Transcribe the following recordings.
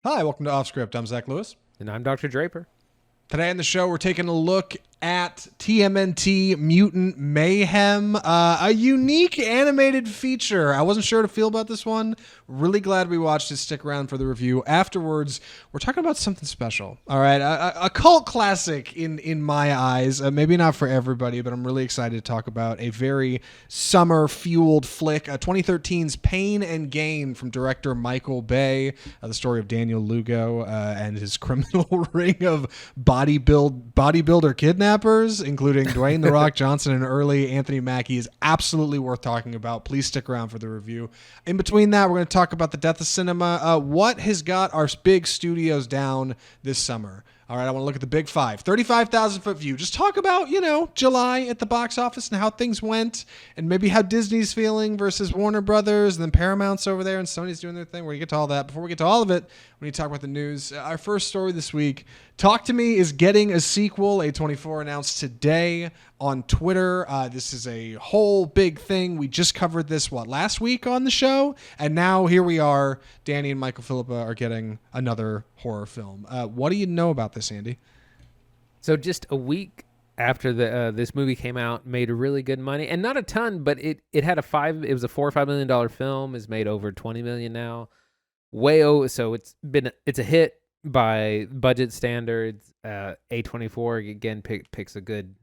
Hi, welcome to Off Script. I'm Zach Lewis. And I'm Dr. Draper. Today on the show, we're taking a look at TMNT Mutant Mayhem, a unique animated feature. I wasn't sure how to feel about this one. Really glad we watched it. Stick around for the review. Afterwards, we're talking about something special. All right, a cult classic in my eyes. Maybe not for everybody, but I'm really excited to talk about a very summer-fueled flick, 2013's Pain and Gain from director Michael Bay, the story of Daniel Lugo and his criminal ring of bodybuilder kidnappers, including Dwayne "The Rock" Johnson and early Anthony Mackie, is absolutely worth talking about. Please stick around for the review. In between that, we're going to talk about the death of cinema, what has got our big studios down this summer. All right, I want to look at the big five. 35,000 foot view. Just talk about, July at the box office and how things went and maybe how Disney's feeling versus Warner Brothers and then Paramount's over there and Sony's doing their thing. We're going to get to all that. Before we get to all of it, we need to talk about the news. Our first story this week, Talk to Me is getting a sequel. A24 announced today on Twitter. This is a whole big thing. We just covered this, last week on the show? And now here we are. Danny and Michael Philippa are getting another horror film. What do you know about this, Andy? So just a week after this movie came out, made really good money, and not a ton, but it had it was a $4 or $5 million film. Is made over 20 million now. So it's a hit by budget standards. A24 again picks a good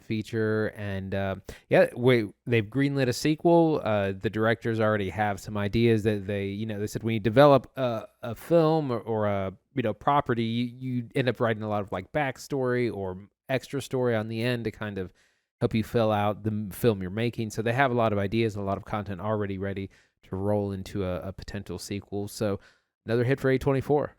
feature, and they've greenlit a sequel. The directors already have some ideas that they said when you develop a film or a property, you end up writing a lot of like backstory or extra story on the end to kind of help you fill out the film you're making. So they have a lot of ideas and a lot of content already ready to roll into a potential sequel. So another hit for A24.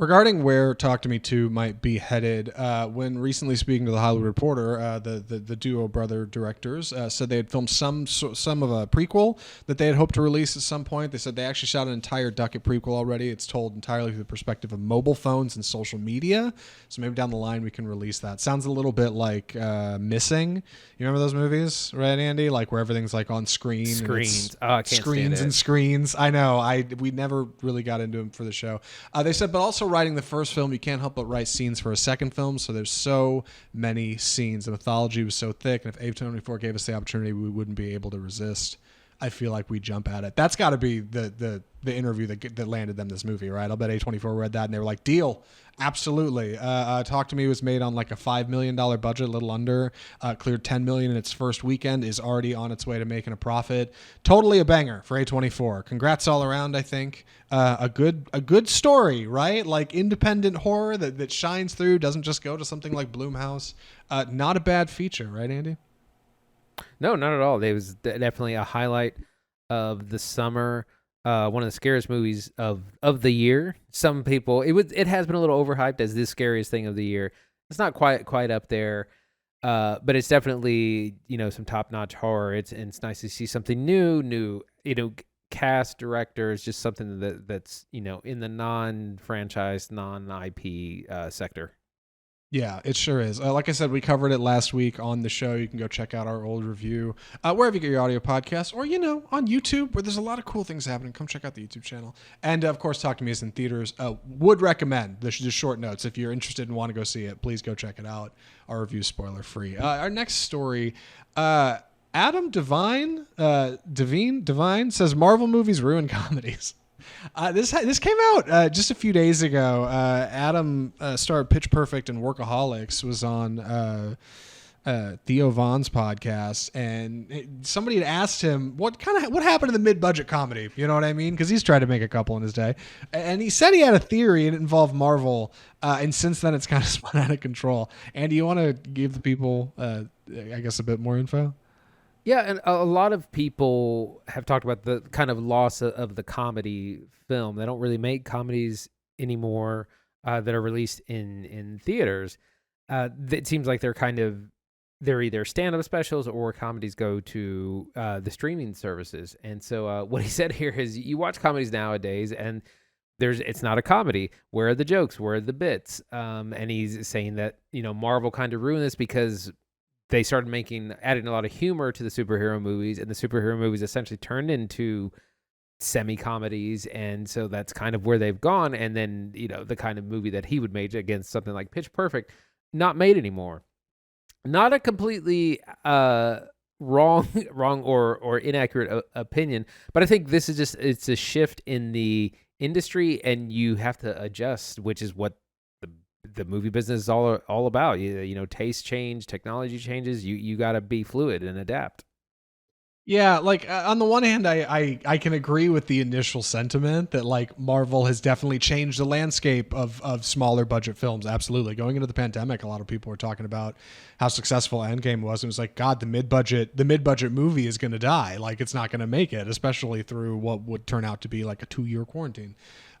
Regarding where Talk to Me 2 might be headed, when recently speaking to the Hollywood Reporter, the duo brother directors said they had filmed some of a prequel that they had hoped to release at some point. They said they actually shot an entire Ducket prequel already. It's told entirely through the perspective of mobile phones and social media. So maybe down the line we can release that. Sounds a little bit like Missing. You remember those movies, right, Andy? Like where everything's like on screen. Screens. Oh, I can't screens stand it. and screens. I know. We never really got into them for the show. They said, but also writing the first film, you can't help but write scenes for a second film. So there's so many scenes. The mythology was so thick, and if A24 gave us the opportunity, we wouldn't be able to resist. I feel like we jump at it. That's got to be the interview that landed them this movie, right? I'll bet A24 read that and they were like, deal. Absolutely. Talk to Me was made on like a $5 million budget, a little under. Cleared $10 million in its first weekend, is already on its way to making a profit. Totally a banger for A24. Congrats all around, I think. A good story, right? Like independent horror that shines through, doesn't just go to something like Blumhouse. Not a bad feature, right, Andy? No, not at all. It was definitely a highlight of the summer. One of the scariest movies of the year. Some people it has been a little overhyped as the scariest thing of the year. It's not quite up there, but it's definitely some top notch horror. It's nice to see something new. Cast, directors, just something that's in the non-franchise, non-IP sector. Yeah, it sure is. Like I said, we covered it last week on the show. You can go check out our old review wherever you get your audio podcasts, or on YouTube, where there's a lot of cool things happening. Come check out the YouTube channel, and of course, Talk to Me is in theaters. Would recommend the short notes if you're interested and want to go see it. Please go check it out. Our review spoiler free. Our next story. Adam Devine says Marvel movies ruin comedies. This came out just a few days ago. Adam starred Pitch Perfect and Workaholics, was on Theo Vaughn's podcast, and somebody had asked him what happened to the mid-budget comedy. You know what I mean? Because he's tried to make a couple in his day, and he said he had a theory and it involved Marvel. And since then, it's kind of spun out of control. Andy, you want to give the people, I guess, a bit more info? Yeah, and a lot of people have talked about the kind of loss of the comedy film. They don't really make comedies anymore that are released in theaters. It seems like they're either stand-up specials or comedies go to the streaming services. And so what he said here is you watch comedies nowadays and it's not a comedy. Where are the jokes? Where are the bits? And he's saying that, Marvel kind of ruined this because they started adding a lot of humor to the superhero movies, and the superhero movies essentially turned into semi-comedies, and so that's kind of where they've gone. And then, the kind of movie that he would make against something like Pitch Perfect, not made anymore. Not a completely wrong or inaccurate opinion, but I think this is it's a shift in the industry, and you have to adjust, which is what the movie business is all about. Taste change, technology changes. You got to be fluid and adapt. Yeah, like on the one hand, I can agree with the initial sentiment that like Marvel has definitely changed the landscape of smaller budget films. Absolutely. Going into the pandemic, a lot of people were talking about how successful Endgame was. It was like, God, the mid-budget movie is going to die. Like it's not going to make it, especially through what would turn out to be like a 2-year quarantine.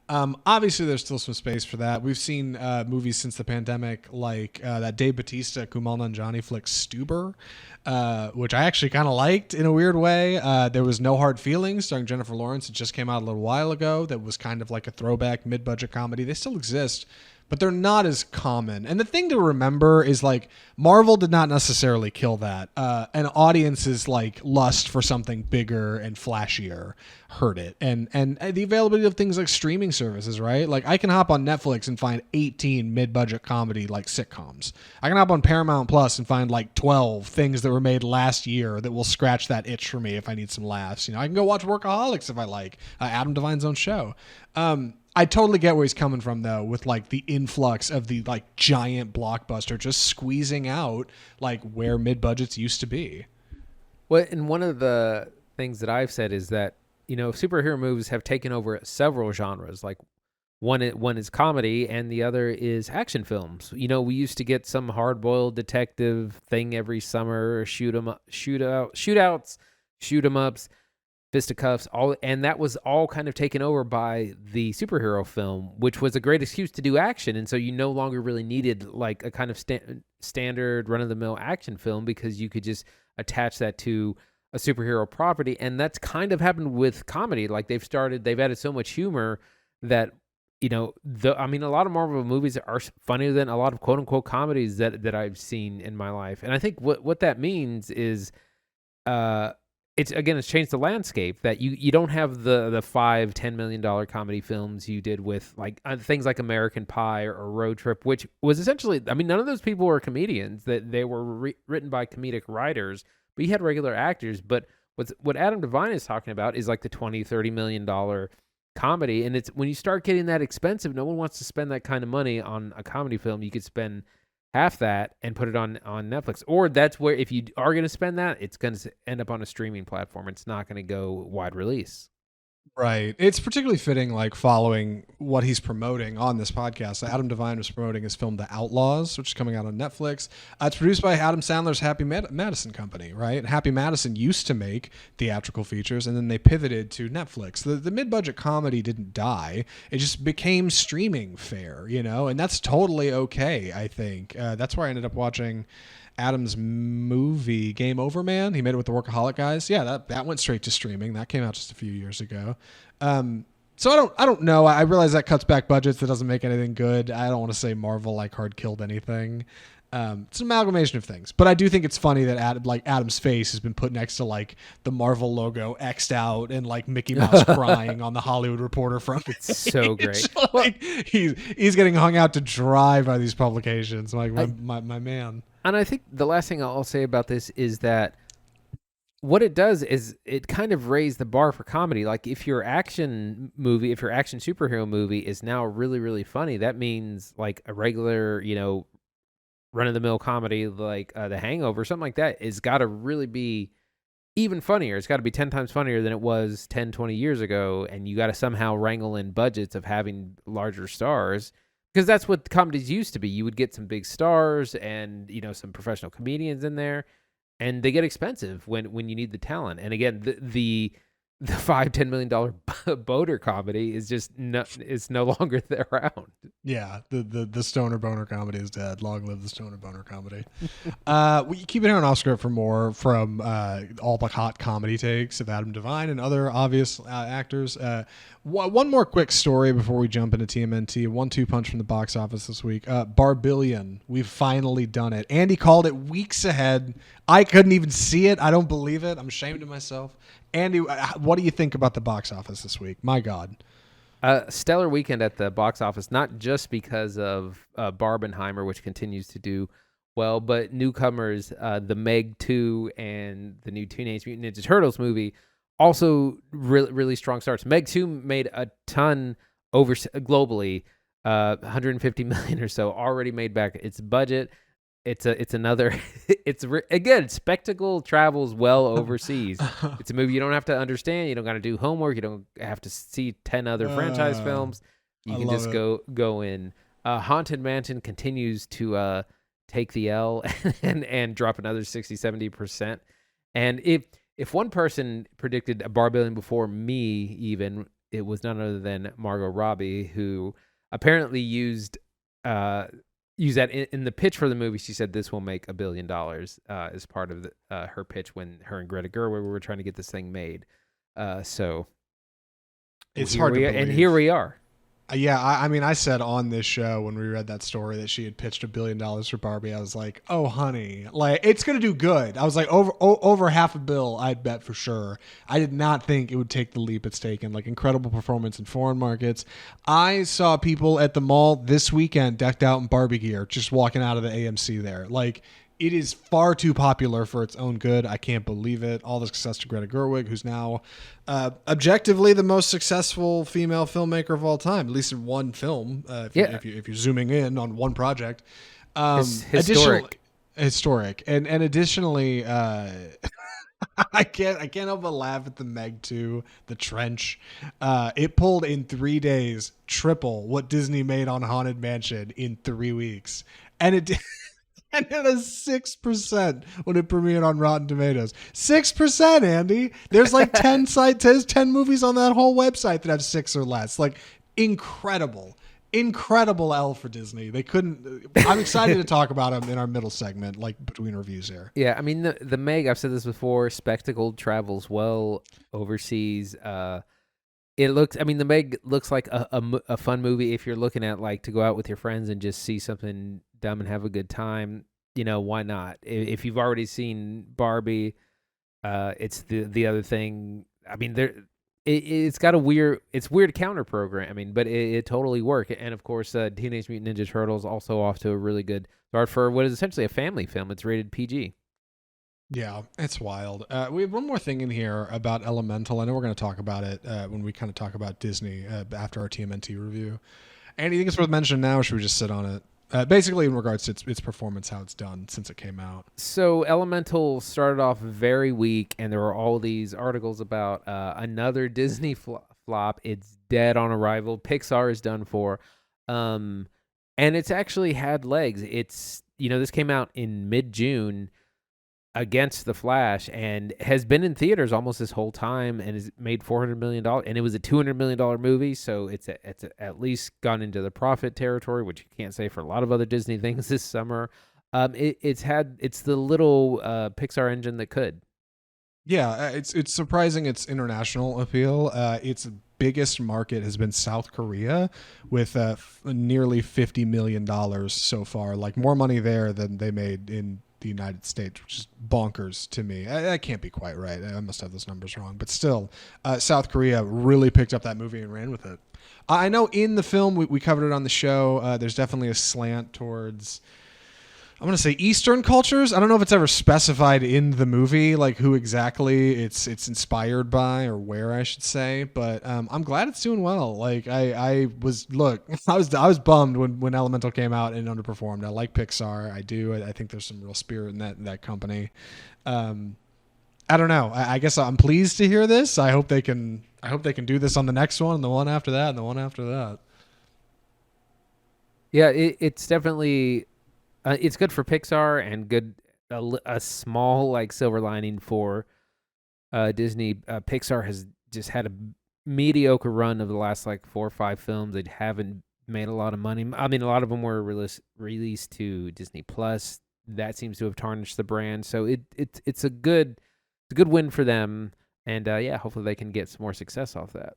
Obviously, there's still some space for that. We've seen movies since the pandemic, like that Dave Bautista, Kumail Nanjiani flick Stuber, which I actually kind of liked in a weird way. There was No Hard Feelings, starring Jennifer Lawrence. It just came out a little while ago. That was kind of like a throwback mid-budget comedy. They still exist, but they're not as common. And the thing to remember is like Marvel did not necessarily kill that. An audience's like lust for something bigger and flashier hurt it. And the availability of things like streaming services, right? Like I can hop on Netflix and find 18 mid-budget comedy like sitcoms. I can hop on Paramount Plus and find like 12 things that were made last year that will scratch that itch for me if I need some laughs. I can go watch Workaholics if I like, Adam Devine's own show. I totally get where he's coming from though, with like the influx of the like giant blockbuster just squeezing out like where mid-budgets used to be. Well, and one of the things that I've said is that, superhero movies have taken over several genres. Like one is comedy and the other is action films. We used to get some hard-boiled detective thing every summer, shootouts, shoot 'em ups, fisticuffs, and that was all kind of taken over by the superhero film, which was a great excuse to do action. And so you no longer really needed like a kind of standard run-of-the-mill action film, because you could just attach that to a superhero property. And that's kind of happened with comedy. Like they've added so much humor that, a lot of Marvel movies are funnier than a lot of quote unquote comedies that I've seen in my life. And I think what that means is, it's changed the landscape, that you don't have the $5-10 million comedy films you did with like things like American Pie or Road Trip, which was essentially, none of those people were comedians. That they were written by comedic writers, but you had regular actors. But what Adam Devine is talking about is like the $20-30 million comedy, and it's when you start getting that expensive, no one wants to spend that kind of money on a comedy film. You could spend half that and put it on Netflix. Or that's where, if you are going to spend that, it's going to end up on a streaming platform. It's not going to go wide release. Right. It's particularly fitting, like following what he's promoting on this podcast. Adam Devine was promoting his film The Outlaws, which is coming out on Netflix. It's produced by Adam Sandler's Happy Madison Company, right? Happy Madison used to make theatrical features, and then they pivoted to Netflix. The mid-budget comedy didn't die. It just became streaming fare, and that's totally okay, I think. That's where I ended up watching Adam's movie Game Over Man. He made it with the Workaholic guys. Yeah, that went straight to streaming. That came out just a few years ago. So I don't know. I realize that cuts back budgets. That doesn't make anything good. I don't want to say Marvel like hard killed anything. It's an amalgamation of things, but I do think it's funny that Adam's face has been put next to like the Marvel logo X'd out and like Mickey Mouse crying on the Hollywood Reporter front page. It's so great. Like, he's getting hung out to dry by these publications. Like my man. And I think the last thing I'll say about this is that what it does is it kind of raised the bar for comedy. Like if your action superhero movie is now really, really funny, that means like a regular, run-of-the-mill comedy like The Hangover, something like that, has got to really be even funnier. It's got to be 10 times funnier than it was 10, 20 years ago, and you got to somehow wrangle in budgets of having larger stars, because that's what comedies used to be. You would get some big stars and, some professional comedians in there, and they get expensive when you need the talent. And again, the $5-10 million boater comedy is just no longer around. Yeah, the stoner boner comedy is dead. Long live the stoner boner comedy. We keep it here on Off Script for more from all the hot comedy takes of Adam Devine and other obvious actors. One more quick story before we jump into TMNT. 1-2 punch from the box office this week. Barbillion. We've finally done it. Andy called it weeks ahead. I couldn't even see it. I don't believe it. I'm ashamed of myself. Andy, what do you think about the box office this week? My God. Stellar weekend at the box office, not just because of Barbenheimer, which continues to do well, but newcomers, the Meg 2 and the new Teenage Mutant Ninja Turtles movie, also really, really strong starts. Meg 2 made a ton globally, 150 million or so, already made back its budget. It's another again, spectacle travels well overseas. It's a movie you don't have to understand. You don't got to do homework. You don't have to see 10 other franchise films. You can just go in. Haunted Mansion continues to take the L and drop another 60-70%. And if one person predicted a Barbie before me, even, it was none other than Margot Robbie, who apparently used that in the pitch for the movie. She said this will make $1 billion as part of her pitch when her and Greta Gerwig were trying to get this thing made. So it's hard to believe. And here we are. Yeah, I mean, I said on this show when we read that story that she had pitched $1 billion for Barbie. I was like, oh, honey, like, it's going to do good. I was like, over $500 million, I'd bet for sure. I did not think it would take the leap it's taken. Like, incredible performance in foreign markets. I saw people at the mall this weekend decked out in Barbie gear, just walking out of the AMC there. Like, it is far too popular for its own good. I can't believe it. All the success to Greta Gerwig, who's now objectively the most successful female filmmaker of all time, at least in one film. If you're zooming in on one project, historic. And additionally, I can't help but laugh at the Meg 2, The Trench. It pulled in 3 days triple what Disney made on Haunted Mansion in 3 weeks, and it did. And it has 6% when it premiered on Rotten Tomatoes. 6%, Andy. There's like 10 movies on that whole website that have 6 or less. Like, incredible L for Disney. They couldn't. I'm excited to talk about them in our middle segment, like between reviews here. Yeah, I mean the Meg. I've said this before. Spectacle travels well overseas. The Meg looks like a fun movie if you're looking at, like, to go out with your friends and just see something dumb and have a good time. You know, why not? If you've already seen Barbie, it's the other thing. I mean, it's got weird counter programming, but it totally worked. And of course, Teenage Mutant Ninja Turtles also off to a really good start for what is essentially a family film. It's rated PG. Yeah, it's wild. We have one more thing in here about Elemental. I know we're going to talk about it when we kind of talk about Disney after our TMNT review. And you think it's worth mentioning now, or should we just sit on it? Basically, in regards to its performance, how it's done since it came out. So Elemental started off very weak, and there were all these articles about another Disney flop. It's dead on arrival. Pixar is done for. And it's actually had legs. This came out in mid-June against The Flash and has been in theaters almost this whole time and has made $400 million. And it was a $200 million movie, so it's at least gone into the profit territory, which you can't say for a lot of other Disney things this summer. It's the little Pixar engine that could. Yeah, it's surprising its international appeal. Its biggest market has been South Korea with nearly $50 million so far. Like, more money there than they made in the United States, which is bonkers to me. That can't be quite right. I must have those numbers wrong. But still, South Korea really picked up that movie and ran with it. I know in the film, we covered it on the show, there's definitely a slant towards, I'm going to say, Eastern cultures. I don't know if it's ever specified in the movie, like who exactly it's inspired by, or where, I should say. But I'm glad it's doing well. Like, I was bummed when Elemental came out and underperformed. I like Pixar. I do. I think there's some real spirit in that company. I don't know. I guess I'm pleased to hear this. I hope they can do this on the next one, and the one after that, and the one after that. Yeah, it's definitely. It's good for Pixar and good a small, like, silver lining for Disney. Pixar has just had a mediocre run of the last, like, 4 or 5 films. They haven't made a lot of money. I mean, a lot of them were released to Disney Plus. That seems to have tarnished the brand. So it's a good win for them. And hopefully they can get some more success off that.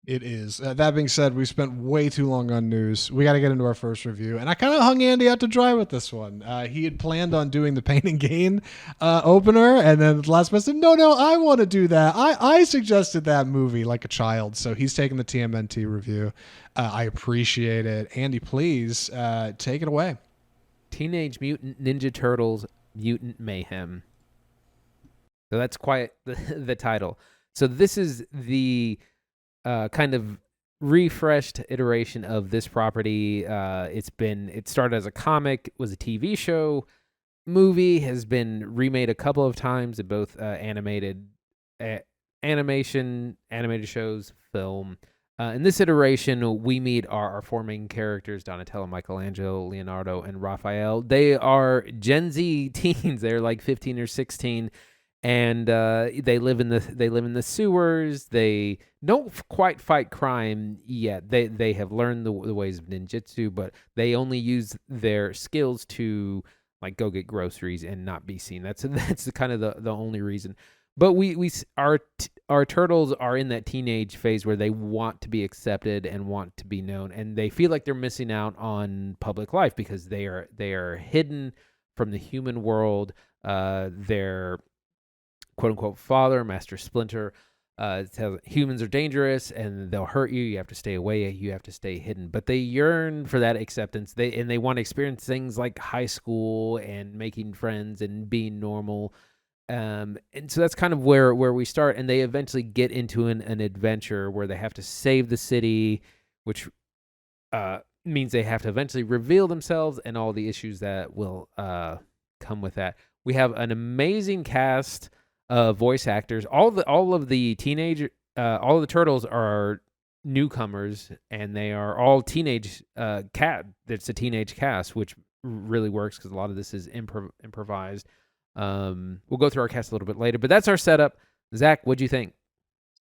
It is. That being said, we spent way too long on news. We got to get into our first review. And I kind of hung Andy out to dry with this one. He had planned on doing the Pain and Gain opener. And then the last person, no, I want to do that. I suggested that movie like a child. So he's taking the TMNT review. I appreciate it. Andy, please take it away. Teenage Mutant Ninja Turtles Mutant Mayhem. So that's quite the title. So this is the kind of refreshed iteration of this property. It started as a comic, was a TV show, movie, has been remade a couple of times in both animated shows, film. In this iteration, we meet our four main characters: Donatello, Michelangelo, Leonardo, and Raphael. They are Gen Z teens. They're like 15 or 16. And they live in the sewers. They don't quite fight crime yet. They have learned the ways of ninjutsu, but they only use their skills to like go get groceries and not be seen. That's the kind of the only reason. But our turtles are in that teenage phase where they want to be accepted and want to be known, and they feel like they're missing out on public life because they are hidden from the human world. They're quote unquote father, Master Splinter, tells humans are dangerous and they'll hurt you. You have to stay away. You have to stay hidden. But they yearn for that acceptance. They want to experience things like high school and making friends and being normal. And so that's kind of where we start. And they eventually get into an adventure where they have to save the city, which means they have to eventually reveal themselves and all the issues that will come with that. We have an amazing cast. Voice actors. All of the turtles are newcomers, and they are all teenage It's a teenage cast, which really works because a lot of this is improvised. We'll go through our cast a little bit later, but that's our setup. Zach, what'd you think?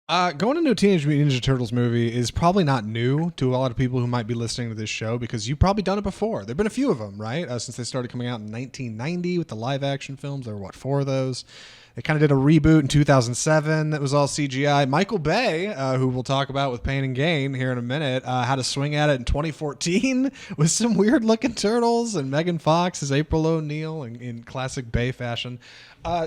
Going into a Teenage Mutant Ninja Turtles movie is probably not new to a lot of people who might be listening to this show because you've probably done it before. There have been a few of them, right? Since they started coming out in 1990 with the live action films. There were, 4 of those? They kind of did a reboot in 2007 that was all CGI. Michael Bay, who we'll talk about with Pain and Gain here in a minute, had a swing at it in 2014 with some weird-looking turtles and Megan Fox as April O'Neil in classic Bay fashion.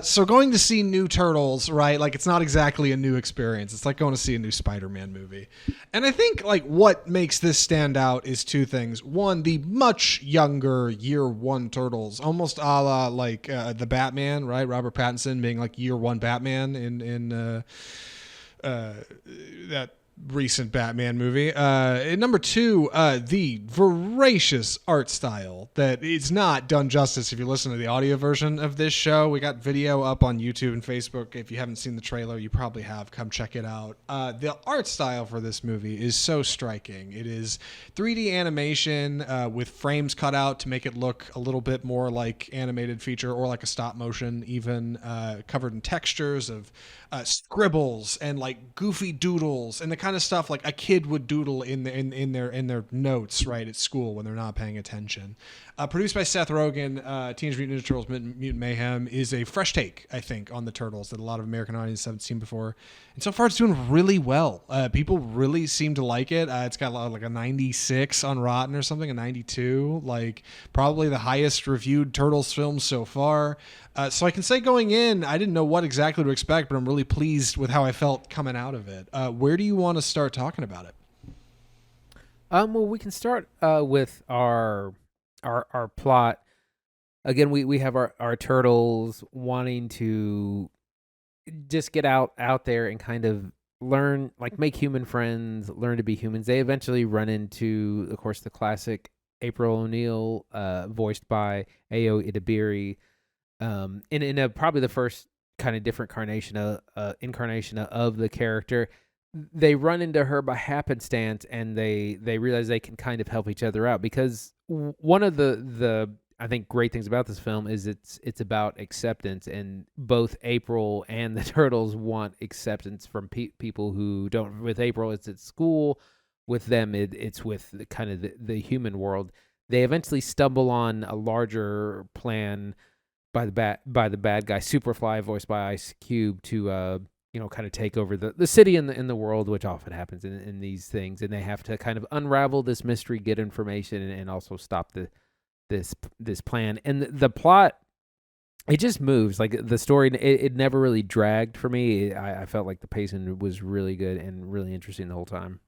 So going to see new Turtles, right, like it's not exactly a new experience. It's like going to see a new Spider-Man movie. And I think like what makes this stand out is 2 things. One, the much younger year 1 Turtles, almost a la like the Batman, right? Robert Pattinson being like year 1 Batman in that recent Batman movie. And number 2, the voracious art style that it's not done justice if you listen to the audio version of this show. We got video up on YouTube and Facebook. If you haven't seen the trailer, you probably have. Come check it out. The art style for this movie is so striking. It is 3D animation with frames cut out to make it look a little bit more like animated feature or like a stop motion, even covered in textures of scribbles and like goofy doodles and the kind of stuff like a kid would doodle in their notes right at school when they're not paying attention. Produced by Seth Rogen, Teenage Mutant Ninja Turtles Mutant Mayhem is a fresh take, I think, on the Turtles that a lot of American audiences haven't seen before. And so far it's doing really well. People really seem to like it. It's got like a 96 on Rotten or something, a 92, like probably the highest reviewed Turtles film so far. So I can say going in, I didn't know what exactly to expect, but I'm really pleased with how I felt coming out of it. Where do you want to start talking about it? Well, we can start with our plot. Again, we have our turtles wanting to just get out there and kind of learn, like make human friends, learn to be humans. They eventually run into, of course, the classic April O'Neil, voiced by Ayo Idabiri. In a probably the first kind of different incarnation of the character. They run into her by happenstance, and they realize they can kind of help each other out because one of the I think great things about this film is it's about acceptance, and both April and the Turtles want acceptance from people who don't. With April, it's at school. With them, it's with the human world. They eventually stumble on a larger plan by the bad guy Superfly, voiced by Ice Cube, to kind of take over the city and the world, which often happens in these things, and they have to kind of unravel this mystery, get information, and also stop this plan. And the plot, it just moves. Like the story, it never really dragged for me. I felt like the pacing was really good and really interesting the whole time.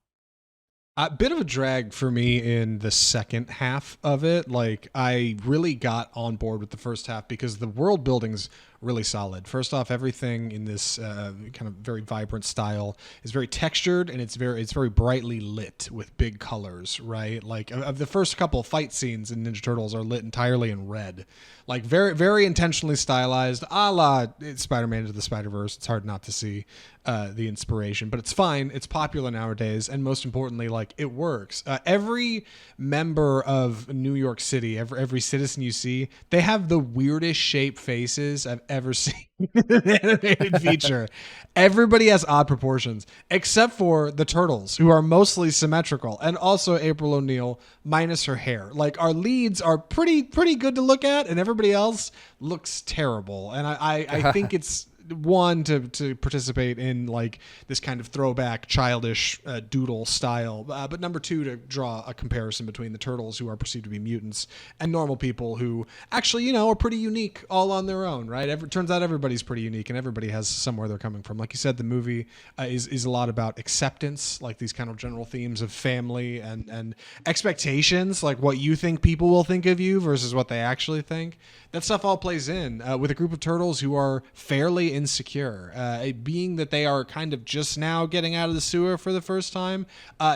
A bit of a drag for me in the second half of it. Like, I really got on board with the first half because the world building's really solid. First off, everything in this kind of very vibrant style is very textured, and it's very brightly lit with big colors, right? Like, of the first couple of fight scenes in Ninja Turtles are lit entirely in red. Like, very, very intentionally stylized, a la Spider-Man Into the Spider-Verse. It's hard not to see the inspiration, but it's fine. It's popular nowadays, and most importantly, like, it works. Every member of New York City, every citizen you see, they have the weirdest shaped faces I've ever seen in an animated feature. Everybody has odd proportions, except for the turtles, who are mostly symmetrical, and also April O'Neil minus her hair. Like, our leads are pretty good to look at, and everybody else looks terrible. And I think it's one to participate in like this kind of throwback childish doodle style, but number two, to draw a comparison between the turtles, who are perceived to be mutants, and normal people who actually are pretty unique all on their own, right? Turns out everybody's pretty unique, and everybody has somewhere they're coming from. Like you said, the movie is a lot about acceptance, like these kind of general themes of family and expectations, like what you think people will think of you versus what they actually think. That stuff all plays in with a group of turtles who are fairly insecure, being that they are kind of just now getting out of the sewer for the first time.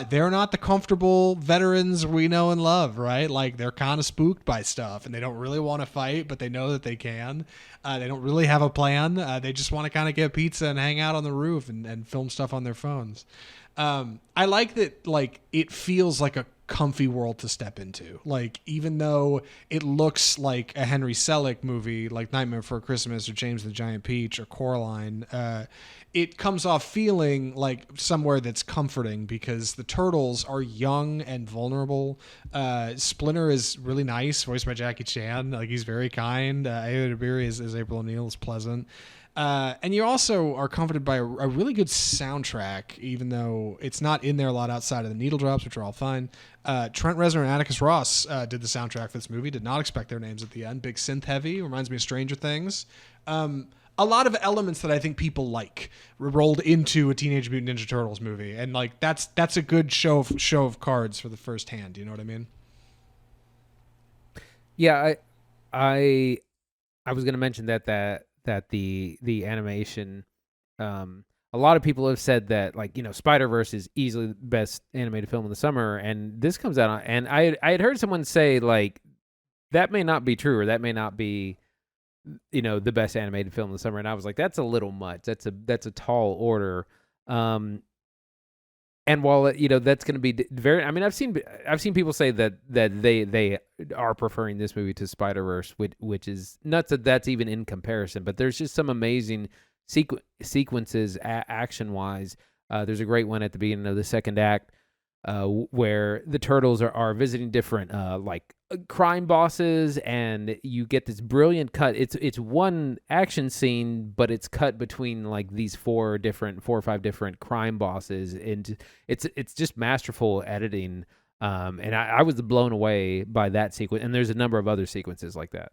They're not the comfortable veterans we know and love, right? Like, they're kind of spooked by stuff, and they don't really want to fight, but they know that they can. They don't really have a plan. They just want to kind of get pizza and hang out on the roof and film stuff on their phones. I like that, like, it feels like a comfy world to step into. Like, even though it looks like a Henry Selick movie like Nightmare Before Christmas or James the Giant Peach or Coraline, it comes off feeling like somewhere that's comforting because the turtles are young and vulnerable. Splinter is really nice, voiced by Jackie Chan. Like, he's very kind. Ava DeBerry as April O'Neil is pleasant. And you also are comforted by a really good soundtrack, even though it's not in there a lot outside of the needle drops, which are all fine. Trent Reznor and Atticus Ross did the soundtrack for this movie. Did not expect their names at the end. Big synth heavy. Reminds me of Stranger Things. A lot of elements that I think people like rolled into a Teenage Mutant Ninja Turtles movie, and like that's a good show of cards for the first hand. You know what I mean? Yeah, I was going to mention that the animation, a lot of people have said that, like, Spider-Verse is easily the best animated film in the summer, and this comes out and I had heard someone say, like, that may not be true, or that may not be the best animated film in the summer, and I was like, that's a little much. That's a tall order. And while that's going to be very, I mean, I've seen people say that they are preferring this movie to Spider-Verse, which is nuts that that's even in comparison. But there's just some amazing sequences action-wise. There's a great one at the beginning of the second act where the turtles are visiting different crime bosses, and you get this brilliant cut. It's one action scene, but it's cut between like these four or five different crime bosses, and it's just masterful editing. And I was blown away by that sequence, and there's a number of other sequences like that.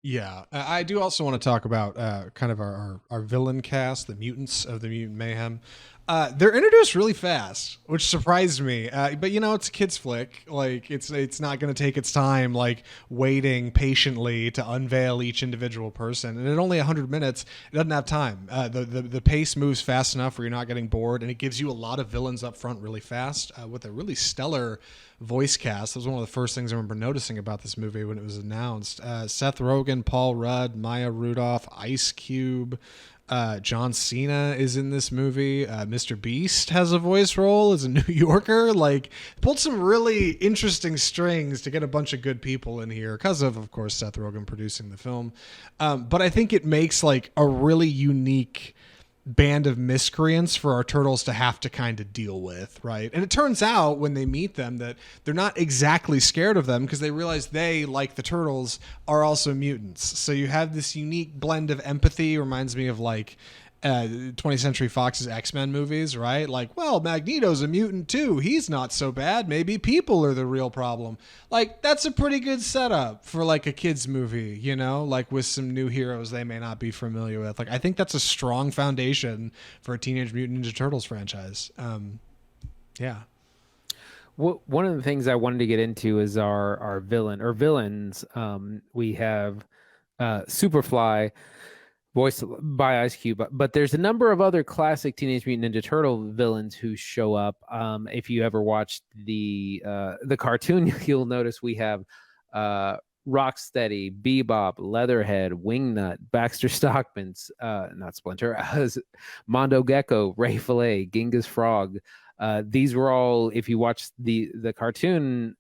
Yeah, I do also want to talk about kind of our villain cast, the mutants of the Mutant Mayhem. They're introduced really fast, which surprised me. But it's a kid's flick. Like, it's not going to take its time, like, waiting patiently to unveil each individual person. And at only 100 minutes, it doesn't have time. The pace moves fast enough where you're not getting bored, and it gives you a lot of villains up front really fast with a really stellar voice cast. That was one of the first things I remember noticing about this movie when it was announced. Seth Rogen, Paul Rudd, Maya Rudolph, Ice Cube. John Cena is in this movie. Mr. Beast has a voice role as a New Yorker. Like, pulled some really interesting strings to get a bunch of good people in here because of course, Seth Rogen producing the film. But I think it makes like a really unique band of miscreants for our turtles to have to kind of deal with, right? And it turns out when they meet them that they're not exactly scared of them because they realize they, like the turtles, are also mutants. So you have this unique blend of empathy. Reminds me of like 20th Century Fox's X-Men movies, right? Like, well, Magneto's a mutant too. He's not so bad. Maybe people are the real problem. Like, that's a pretty good setup for like a kid's movie, you know, like with some new heroes they may not be familiar with. Like, I think that's a strong foundation for a Teenage Mutant Ninja Turtles franchise. Yeah. One of the things I wanted to get into is our villains. We have Superfly, voiced by Ice Cube, but there's a number of other classic Teenage Mutant Ninja Turtle villains who show up. If you ever watched the cartoon, you'll notice we have Rocksteady, Bebop, Leatherhead, Wingnut, Baxter Stockman, not Splinter, Mondo Gecko, Ray Fillet, Genghis Frog. These were all, if you watched the cartoon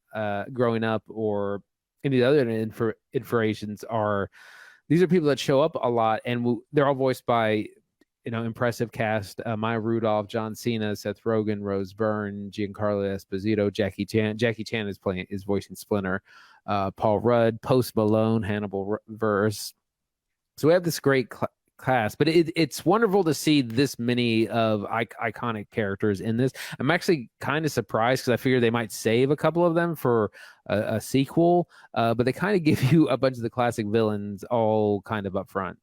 growing up or any of the other iterations, these are people that show up a lot, and they're all voiced by, impressive cast. Maya Rudolph, John Cena, Seth Rogen, Rose Byrne, Giancarlo Esposito, Jackie Chan. Jackie Chan is voicing Splinter. Paul Rudd, Post Malone, Hannibal Verse. So we have this great cast, but it's wonderful to see this many of iconic characters in this. I'm actually kind of surprised because I figured they might save a couple of them for a sequel, but they kind of give you a bunch of the classic villains all kind of up front.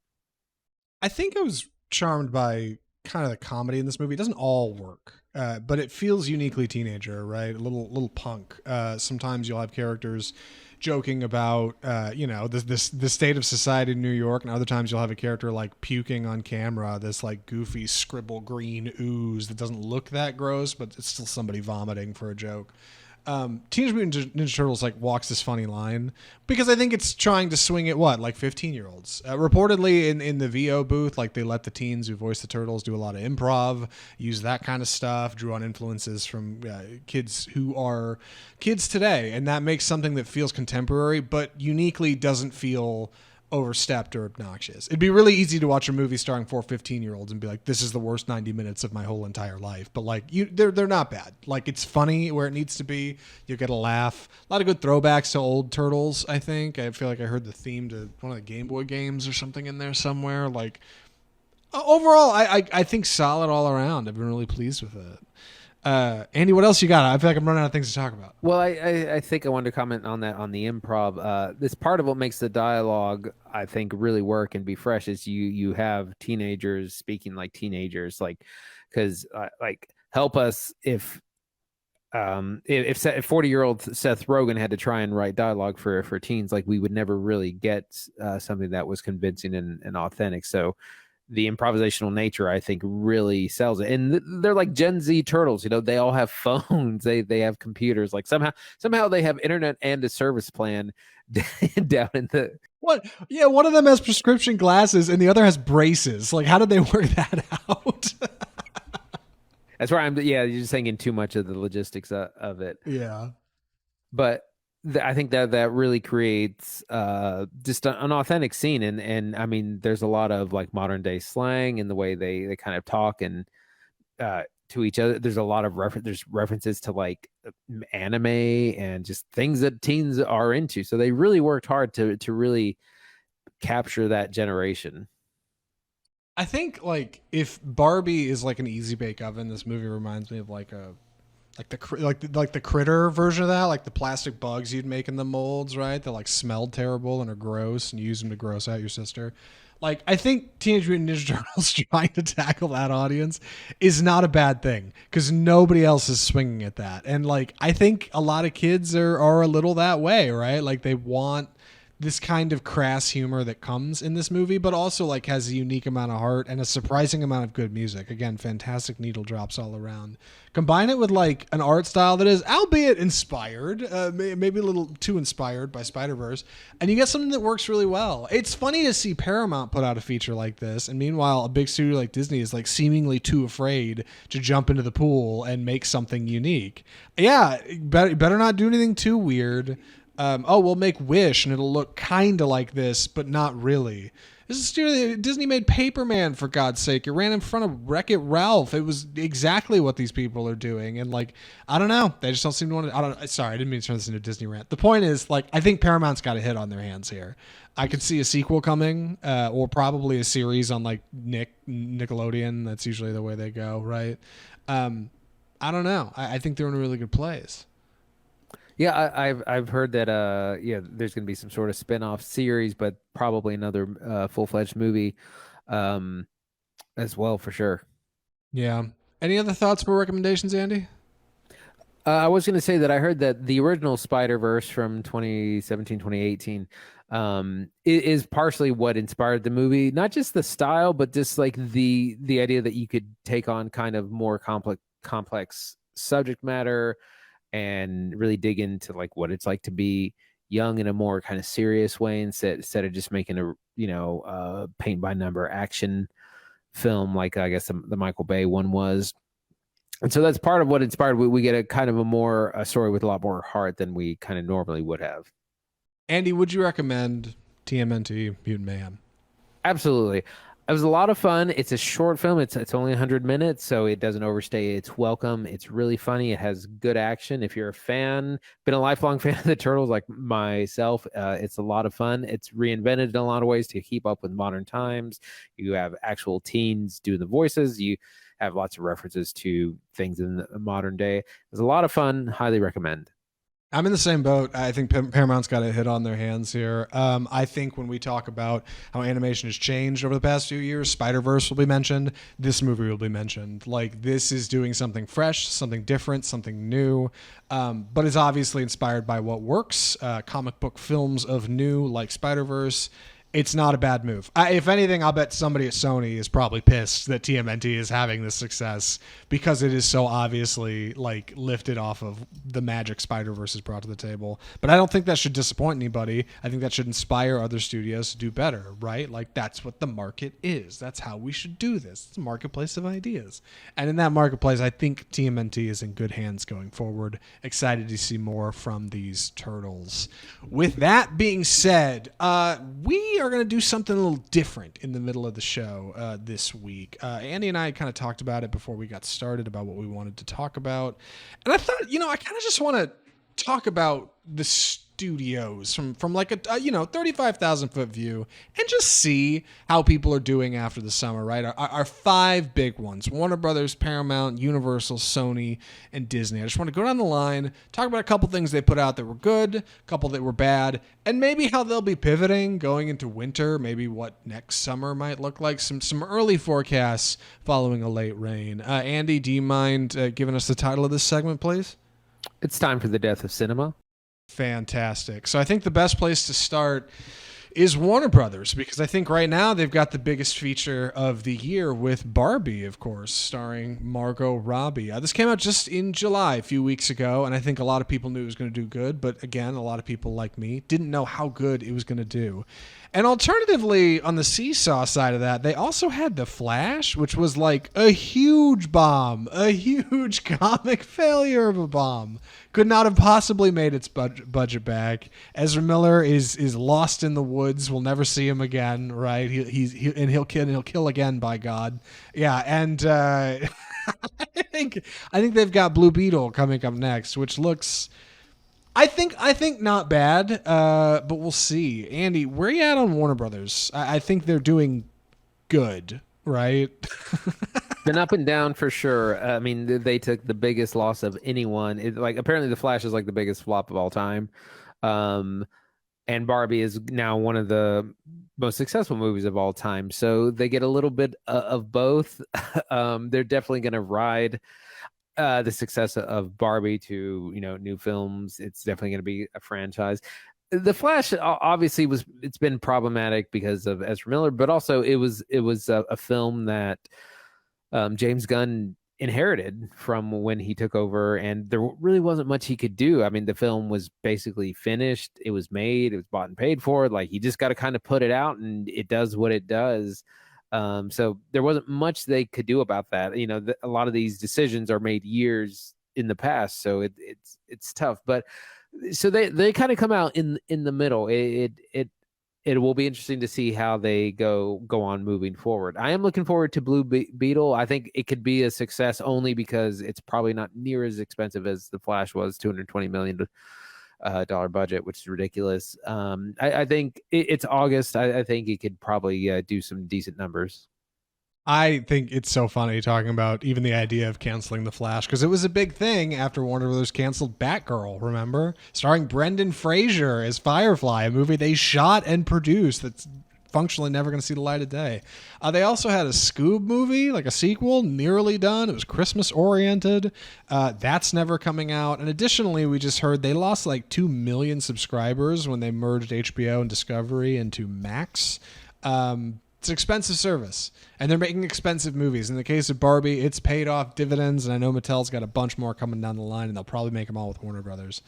I think I was charmed by kind of the comedy in this movie. It doesn't all work, but it feels uniquely teenager, right? A little punk. Sometimes you'll have characters joking about, the state of society in New York, and other times you'll have a character like puking on camera, this like goofy scribble green ooze that doesn't look that gross, but it's still somebody vomiting for a joke. Teenage Mutant Ninja Turtles like walks this funny line because I think it's trying to swing at like 15-year-olds. Reportedly in the VO booth, like they let the teens who voice the turtles do a lot of improv, use that kind of stuff, drew on influences from kids who are kids today, and that makes something that feels contemporary but uniquely doesn't feel overstepped or obnoxious. It'd be really easy to watch a movie starring 4 15-year-olds and be like, this is the worst 90 minutes of my whole entire life. But like they're not bad. Like, it's funny where it needs to be. You get a laugh. A lot of good throwbacks to old Turtles, I think. I feel like I heard the theme to one of the Game Boy games or something in there somewhere. Like, overall, I think solid all around. I've been really pleased with it. Andy, what else you got? I feel like I'm running out of things to talk about. Well, I think I wanted to comment on that, on the improv. This part of what makes the dialogue, I think, really work and be fresh is you have teenagers speaking like teenagers, like, because like, help us if 40-year-old Seth Rogen had to try and write dialogue for teens, like, we would never really get something that was convincing and authentic. So the improvisational nature, I think, really sells it. And they're like Gen Z turtles, they all have phones, they have computers, like somehow they have internet and a service plan down in the what? Yeah, one of them has prescription glasses and the other has braces. Like, how did they work that out? That's where you're just thinking too much of the logistics of it. Yeah. But I think that really creates just an authentic scene, and I mean, there's a lot of like modern day slang in the way they kind of talk and to each other. There's a lot of references to like anime and just things that teens are into. So they really worked hard to really capture that generation. I think like if Barbie is like an easy bake oven, this movie reminds me of like the critter version of that, like the plastic bugs you'd make in the molds, right? That like smelled terrible and are gross, and you use them to gross out your sister. Like, I think Teenage Mutant Ninja Turtles trying to tackle that audience is not a bad thing because nobody else is swinging at that. And like, I think a lot of kids are a little that way, right? Like, they want this kind of crass humor that comes in this movie, but also like has a unique amount of heart and a surprising amount of good music. Again, fantastic needle drops all around. Combine it with like an art style that is, albeit inspired, maybe a little too inspired by Spider-Verse, and you get something that works really well. It's funny to see Paramount put out a feature like this, and meanwhile, a big studio like Disney is like seemingly too afraid to jump into the pool and make something unique. Yeah, better not do anything too weird. Oh, we'll make Wish and it'll look kind of like this, but not really. This is studio. Disney made Paperman, for God's sake. It ran in front of Wreck-It Ralph. It was exactly what these people are doing. And like, I don't know. They just don't seem to want to. I don't. Sorry, I didn't mean to turn this into a Disney rant. The point is, like, I think Paramount's got a hit on their hands here. I could see a sequel coming, or probably a series on like Nickelodeon. That's usually the way they go, right? I don't know. I think they're in a really good place. Yeah, I've heard that there's gonna be some sort of spin-off series, but probably another full-fledged movie as well for sure. Yeah. Any other thoughts or recommendations, Andy? I was gonna say that I heard that the original Spider-Verse from 2017, 2018 is partially what inspired the movie. Not just the style, but just like the idea that you could take on kind of more complex subject matter and really dig into like what it's like to be young in a more kind of serious way instead of just making a paint by number action film like I guess the Michael Bay one was. And so that's part of what inspired. We get a kind of a story with a lot more heart than we kind of normally would have. Andy, would you recommend TMNT Mutant Mayhem? Absolutely. It was a lot of fun. It's a short film. It's only 100 minutes, so it doesn't overstay its welcome. It's really funny. It has good action. If you're a fan, been a lifelong fan of the Turtles like myself, it's a lot of fun. It's reinvented in a lot of ways to keep up with modern times. You have actual teens doing the voices. You have lots of references to things in the modern day. It's a lot of fun. Highly recommend. I'm in the same boat. I think Paramount's got a hit on their hands here. I think when we talk about how animation has changed over the past few years, Spider-Verse will be mentioned. This movie will be mentioned. Like, this is doing something fresh, something different, something new, but is obviously inspired by what works. Comic book films of new, like Spider-Verse. It's not a bad move. If anything, I'll bet somebody at Sony is probably pissed that TMNT is having this success because it is so obviously like lifted off of the magic Spider-Verse has brought to the table. But I don't think that should disappoint anybody. I think that should inspire other studios to do better, right? Like that's what the market is. That's how we should do this. It's a marketplace of ideas. And in that marketplace, I think TMNT is in good hands going forward. Excited to see more from these turtles. With that being said, we are going to do something a little different in the middle of the show this week. Andy and I kind of talked about it before we got started about what we wanted to talk about. And I thought, I kind of just want to talk about the studios from like a 35,000 foot view and just see how people are doing after the summer, right? Our five big ones: Warner Brothers, Paramount, Universal, Sony, and Disney. I just want to go down the line, talk about a couple things they put out that were good, a couple that were bad, and maybe how they'll be pivoting going into winter, maybe what next summer might look like, some early forecasts following a late rain. Andy, do you mind giving us the title of this segment, please? It's time for the death of cinema. Fantastic. So I think the best place to start is Warner Brothers, because I think right now they've got the biggest feature of the year with Barbie, of course, starring Margot Robbie. This came out just in July, a few weeks ago, and I think a lot of people knew it was going to do good, but again, a lot of people like me didn't know how good it was going to do. And alternatively, on the seesaw side of that, they also had The Flash, which was like a huge bomb, a huge comic failure of a bomb. Could not have possibly made its budget back. Ezra Miller is lost in the woods. We'll never see him again, right? He'll kill again, by God. Yeah, and I think they've got Blue Beetle coming up next, which looks, I think not bad, but we'll see. Andy, where are you at on Warner Brothers? I think they're doing good, right? Been up and down for sure. I mean, they took the biggest loss of anyone. Apparently, The Flash is like the biggest flop of all time, and Barbie is now one of the most successful movies of all time. So they get a little bit of both. They're definitely going to ride the success of Barbie to new films. It's definitely going to be a franchise. The Flash obviously it's been problematic because of Ezra Miller, but also it was a film that James Gunn inherited from when he took over, and there really wasn't much he could do. I mean, the film was basically finished. It was made. It was bought and paid for. Like, he just got to kind of put it out, and it does what it does. So there wasn't much they could do about that. A lot of these decisions are made years in the past, so it's tough. But So they kind of come out in the middle. It will be interesting to see how they go on moving forward. I am looking forward to Beetle. I think it could be a success only because it's probably not near as expensive as The Flash was, $220 million dollar budget, which is ridiculous. I think it's August. I think it could probably do some decent numbers. I think it's so funny talking about even the idea of canceling The Flash because it was a big thing after Warner Brothers canceled Batgirl, remember? Starring Brendan Fraser as Firefly, a movie they shot and produced that's functionally never going to see the light of day. They also had a Scoob movie, like a sequel, nearly done. It was Christmas oriented. That's never coming out. And additionally, we just heard they lost like 2 million subscribers when they merged HBO and Discovery into Max. It's an expensive service, and they're making expensive movies. In the case of Barbie, it's paid off dividends, and I know Mattel's got a bunch more coming down the line, and they'll probably make them all with Warner Brothers.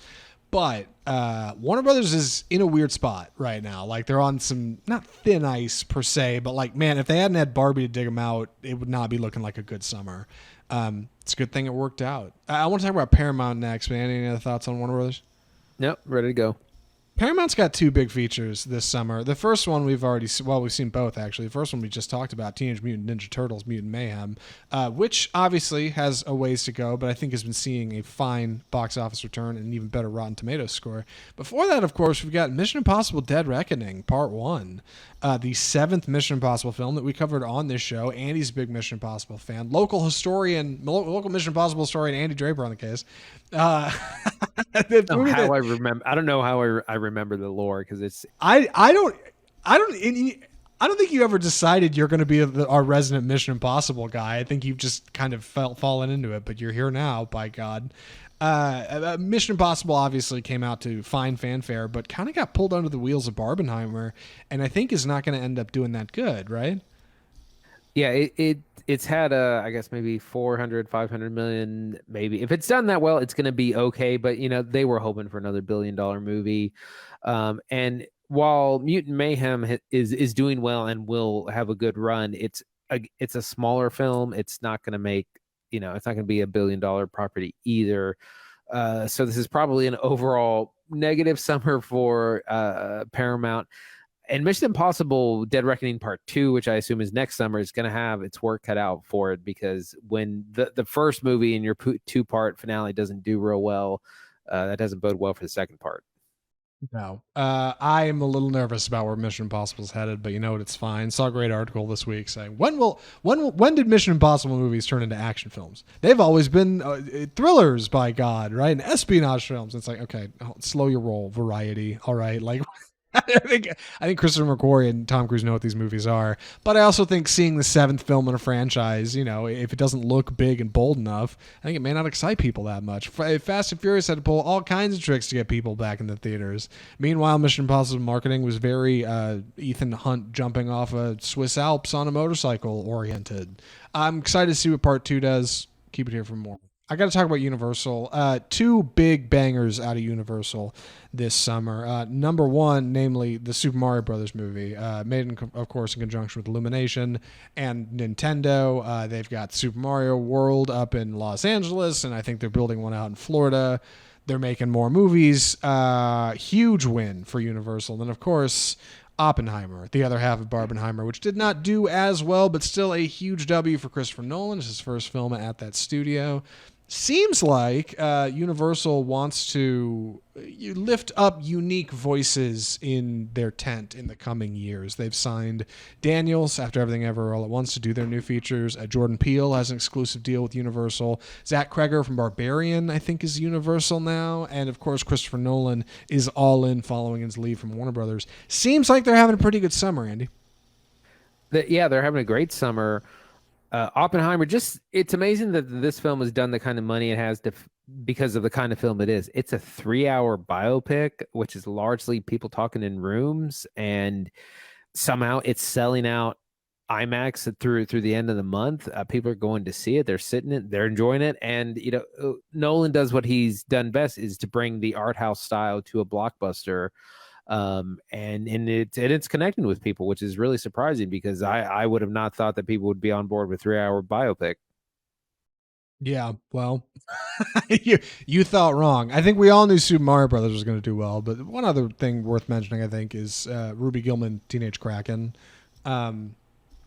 But Warner Brothers is in a weird spot right now. Like, they're on some, not thin ice per se, but like, man, if they hadn't had Barbie to dig them out, it would not be looking like a good summer. It's a good thing it worked out. I want to talk about Paramount next, man. Any other thoughts on Warner Brothers? Nope, ready to go. Paramount's got 2 big features this summer. The first one we've seen both actually. The first one we just talked about, Teenage Mutant Ninja Turtles, Mutant Mayhem, which obviously has a ways to go, but I think has been seeing a fine box office return and an even better Rotten Tomatoes score. Before that, of course, we've got Mission Impossible: Dead Reckoning Part 1, the 7th Mission Impossible film that we covered on this show. Andy's a big Mission Impossible fan. Local Mission Impossible historian Andy Draper on the case. I don't know how I remember the lore because it's I don't think you ever decided you're going to be our resident Mission Impossible guy. I think you've just kind of fallen into it, but you're here now, by God. Mission Impossible obviously came out to fine fanfare, but kind of got pulled under the wheels of Barbenheimer, and I think is not going to end up doing that good, right? Yeah, it's had I guess maybe 400-500 million maybe. If it's done that well, it's going to be okay, but they were hoping for another billion-dollar movie. And while Mutant Mayhem is doing well and will have a good run, it's a smaller film. It's not going to make, it's not going to be a billion-dollar property either. So this is probably an overall negative summer for Paramount. And Mission Impossible Dead Reckoning Part 2, which I assume is next summer, is going to have its work cut out for it because when the first movie in your 2-part finale doesn't do real well, that doesn't bode well for the second part. No. I am a little nervous about where Mission Impossible is headed, but you know what? It's fine. Saw a great article this week saying when did Mission Impossible movies turn into action films? They've always been thrillers, by God, right? And espionage films. It's like, okay, slow your roll, Variety. All right, like. I think Christopher McQuarrie and Tom Cruise know what these movies are, but I also think seeing the 7th film in a franchise, if it doesn't look big and bold enough, I think it may not excite people that much. Fast and Furious had to pull all kinds of tricks to get people back in the theaters. Meanwhile, Mission Impossible marketing was very Ethan Hunt jumping off of Swiss Alps on a motorcycle oriented. I'm excited to see what Part 2 does. Keep it here for more. I got to talk about Universal. 2 big bangers out of Universal this summer. Number one, namely the Super Mario Brothers movie, made, of course, in conjunction with Illumination and Nintendo. They've got Super Mario World up in Los Angeles, and I think they're building one out in Florida. They're making more movies. Huge win for Universal. And, of course, Oppenheimer, the other half of Barbenheimer, which did not do as well, but still a huge W for Christopher Nolan. It's his first film at that studio. Seems like Universal wants to lift up unique voices in their tent in the coming years. They've signed Daniels, After Everything Ever All at Once, to do their new features. Jordan Peele has an exclusive deal with Universal. Zach Kreger from Barbarian, I think, is Universal now. And, of course, Christopher Nolan is all in following his lead from Warner Brothers. Seems like they're having a pretty good summer, Andy. Yeah, they're having a great summer. Oppenheimer, it's amazing that this film has done the kind of money it has because of the kind of film it is. It's a 3-hour biopic, which is largely people talking in rooms, and somehow it's selling out IMAX through the end of the month. People are going to see it. They're sitting it. They're enjoying it. And, Nolan does what he's done best, is to bring the art house style to a blockbuster. And it's connecting with people, which is really surprising because I would have not thought that people would be on board with 3-hour biopic. Yeah, well, you thought wrong. I think we all knew Super Mario Brothers was going to do well, but one other thing worth mentioning, I think, is Ruby Gillman, Teenage Kraken. Um,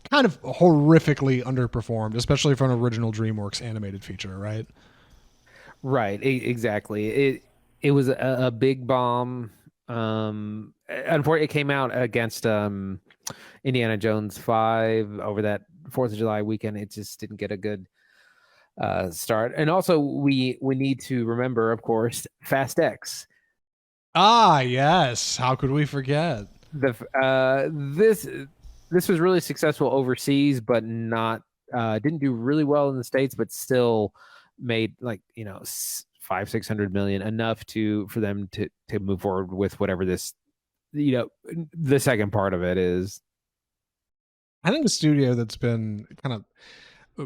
Kind of horrifically underperformed, especially for an original DreamWorks animated feature, right? Right, exactly. It was a big bomb. Unfortunately, it came out against Indiana Jones 5 over that 4th of July weekend. It just didn't get a good start. And also, we need to remember, of course, Fast X. Ah, yes. How could we forget? The this was really successful overseas, but not didn't do really well in the States, but still made like 500-600 million, enough for them to move forward with whatever this the second part of it is. I think a studio that's been kind of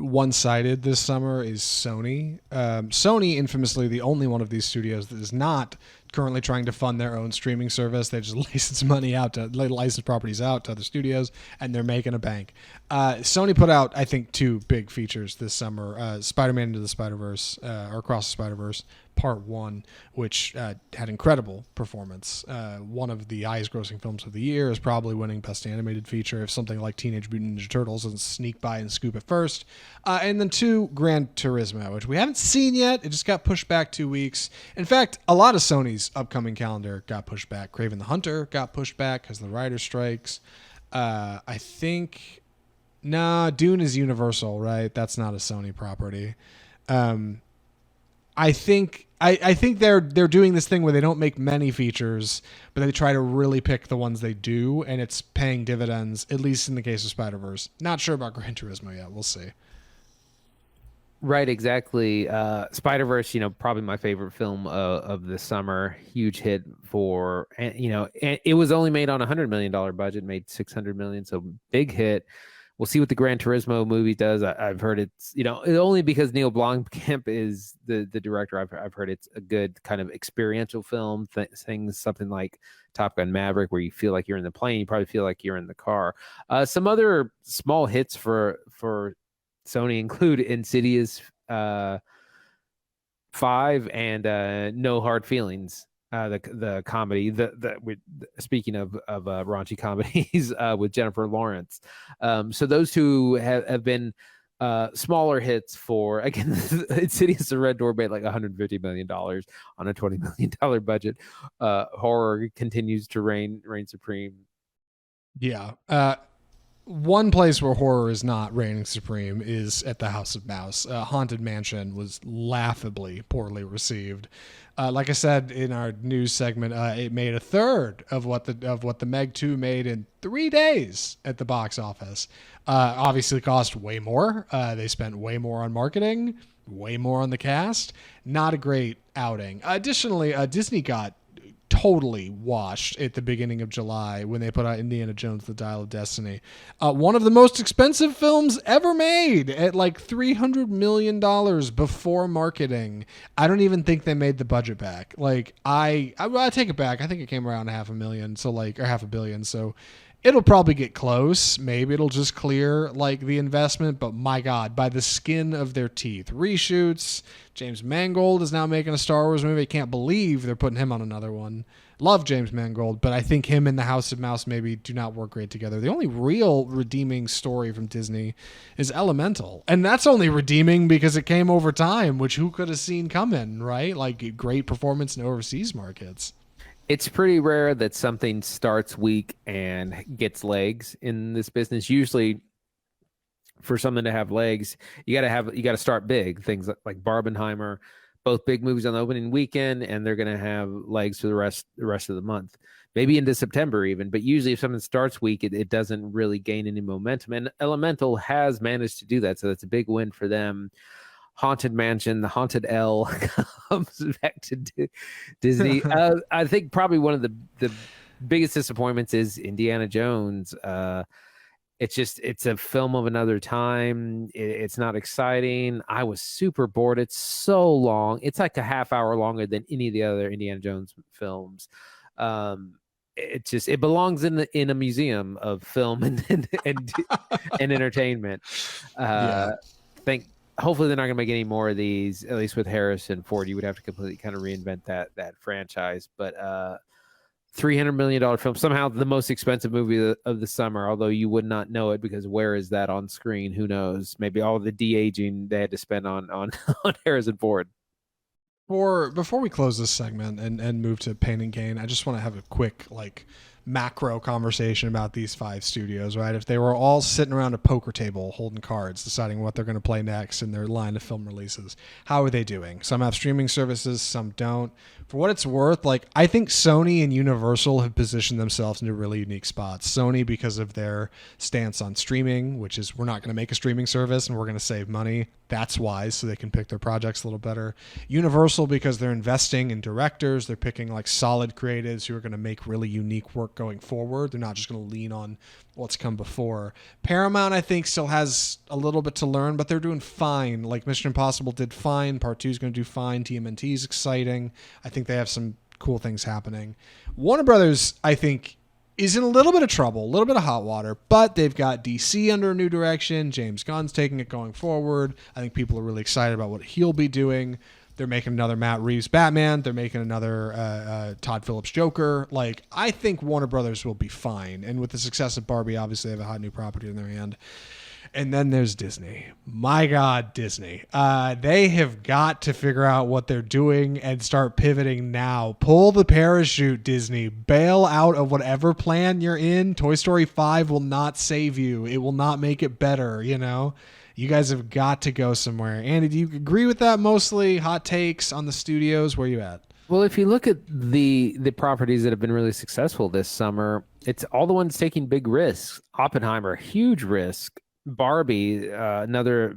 one-sided this summer is Sony. Sony, infamously the only one of these studios that is not currently trying to fund their own streaming service. They just license properties out to other studios, and they're making a bank. Sony put out, I think, 2 big features this summer: Spider-Man Into the Spider-Verse, or Across the Spider-Verse Part 1, which had incredible performance. One of the highest-grossing films of the year, is probably winning Best Animated Feature if something like Teenage Mutant Ninja Turtles doesn't sneak by and scoop it first. And then 2, Gran Turismo, which we haven't seen yet. It just got pushed back 2 weeks. In fact, a lot of Sony's upcoming calendar got pushed back. Kraven the Hunter got pushed back because of the writer strikes. I think... Dune is Universal, right? That's not a Sony property. I think they're doing this thing where they don't make many features, but they try to really pick the ones they do, and it's paying dividends, at least in the case of Spider-Verse. Not sure about Gran Turismo yet. We'll see. Right, exactly. Spider-Verse, probably my favorite film of the summer. Huge hit for, and it was only made on $100 million budget, made 600 million, so big hit. We'll see what the Gran Turismo movie does. I've heard it's, only because Neil Blomkamp is the director. I've heard it's a good kind of experiential film. Things something like Top Gun Maverick, where you feel like you're in the plane, you probably feel like you're in the car. Some other small hits for Sony include Insidious 5 and No Hard Feelings. The comedy, speaking of raunchy comedies, with Jennifer Lawrence. So those 2 have been smaller hits for, again, Insidious and Red Door made like $150 million on a $20 million budget. Horror continues to reign supreme. Yeah. One place where horror is not reigning supreme is at the House of Mouse. Haunted Mansion was laughably poorly received. Like I said in our news segment, it made a third of what the Meg 2 made in 3 days at the box office. Obviously cost way more. They spent way more on marketing, way more on the cast. Not a great outing. Additionally, Disney got totally washed at the beginning of July when they put out Indiana Jones: The Dial of Destiny. One of the most expensive films ever made at like $300 million before marketing. I don't even think they made the budget back. Like I take it back. I think it came around $500,000, so or $500 million. So it'll probably get close. Maybe it'll just clear like the investment, but my God, by the skin of their teeth. Reshoots. James Mangold is now making a Star Wars movie. I can't believe they're putting him on another one. Love James Mangold, but I think him and the House of Mouse maybe do not work great together. The only real redeeming story from Disney is Elemental. And that's only redeeming because it came over time, which who could have seen coming, right? Like great performance in overseas markets. It's pretty rare that something starts weak and gets legs in this business. Usually, for something to have legs, you got to start big. Things like Barbenheimer, both big movies on the opening weekend, and they're going to have legs for the rest of the month, maybe into September even. But usually, if something starts weak, it doesn't really gain any momentum. And Elemental has managed to do that, so that's a big win for them. Haunted Mansion, the Haunted L comes back to Disney. I think probably one of the biggest disappointments is Indiana Jones. It's a film of another time. It's not exciting. I was super bored. It's so long. It's like a half hour longer than any of the other Indiana Jones films. It belongs in a museum of film and entertainment. Yeah. hopefully they're not going to make any more of these. At least with Harrison Ford, you would have to completely kind of reinvent that franchise. But $300 million film, somehow the most expensive movie of the summer, although you would not know it because where is that on screen? Who knows? Maybe all the de-aging they had to spend on on Harrison Ford. Before we close this segment and move to Pain and Gain, I just want to have a quick macro conversation about these 5 studios, right? If they were all sitting around a poker table holding cards, deciding what they're going to play next in their line of film releases, how are they doing? Some have streaming services, some don't. For what it's worth, I think Sony and Universal have positioned themselves into really unique spots. Sony because of their stance on streaming, which is we're not going to make a streaming service and we're going to save money. That's wise, so they can pick their projects a little better. Universal because they're investing in directors. They're picking solid creatives who are going to make really unique work going forward. They're not just going to lean on what's come before. Paramount, I think, still has a little bit to learn, but they're doing fine. Mission Impossible did fine. Part 2 is going to do fine. TMNT is exciting. I think they have some cool things happening. Warner Brothers, I think, is in a little bit of trouble, a little bit of hot water, but they've got DC under a new direction. James Gunn's taking it going forward. I think people are really excited about what he'll be doing. They're making another Matt Reeves Batman. They're making another Todd Phillips Joker. I think Warner Brothers will be fine. And with the success of Barbie, obviously they have a hot new property in their hand. And then there's Disney. My God, Disney. They have got to figure out what they're doing and start pivoting now. Pull the parachute, Disney. Bail out of whatever plan you're in. Toy Story 5 will not save you. It will not make it better, You guys have got to go somewhere. Andy, do you agree with that mostly? Hot takes on the studios? Where are you at? Well, if you look at the properties that have been really successful this summer, it's all the ones taking big risks. Oppenheimer, huge risk. Barbie, another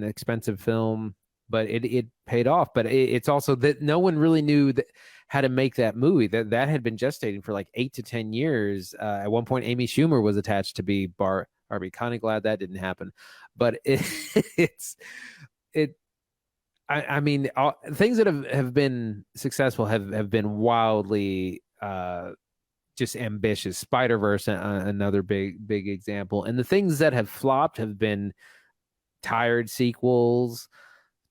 expensive film, but it paid off. But it's also that no one really knew how to make that movie. That had been gestating for 8 to 10 years. At one point, Amy Schumer was attached to be Barbie. Kind of glad that didn't happen. But things that have been successful have been wildly just ambitious. Spider-Verse, another big example. And the things that have flopped have been tired sequels,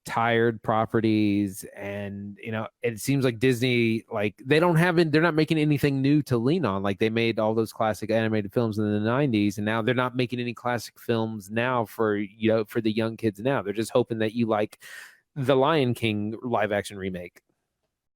tired properties, and it seems like Disney, they're not making anything new to lean on. They made all those classic animated films in the 90s, and now they're not making any classic films now for the young kids now. They're just hoping that you like the Lion King live action remake.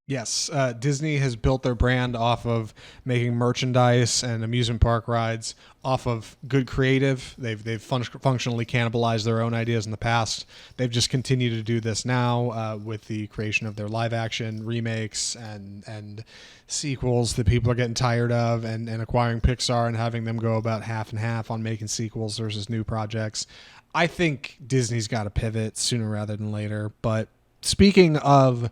Yes, Disney has built their brand off of making merchandise and amusement park rides, off of good creative. They've functionally cannibalized their own ideas in the past. They've just continued to do this now with the creation of their live action remakes and sequels that people are getting tired of, and acquiring Pixar and having them go about half and half on making sequels versus new projects. I think Disney's got to pivot sooner rather than later. But speaking of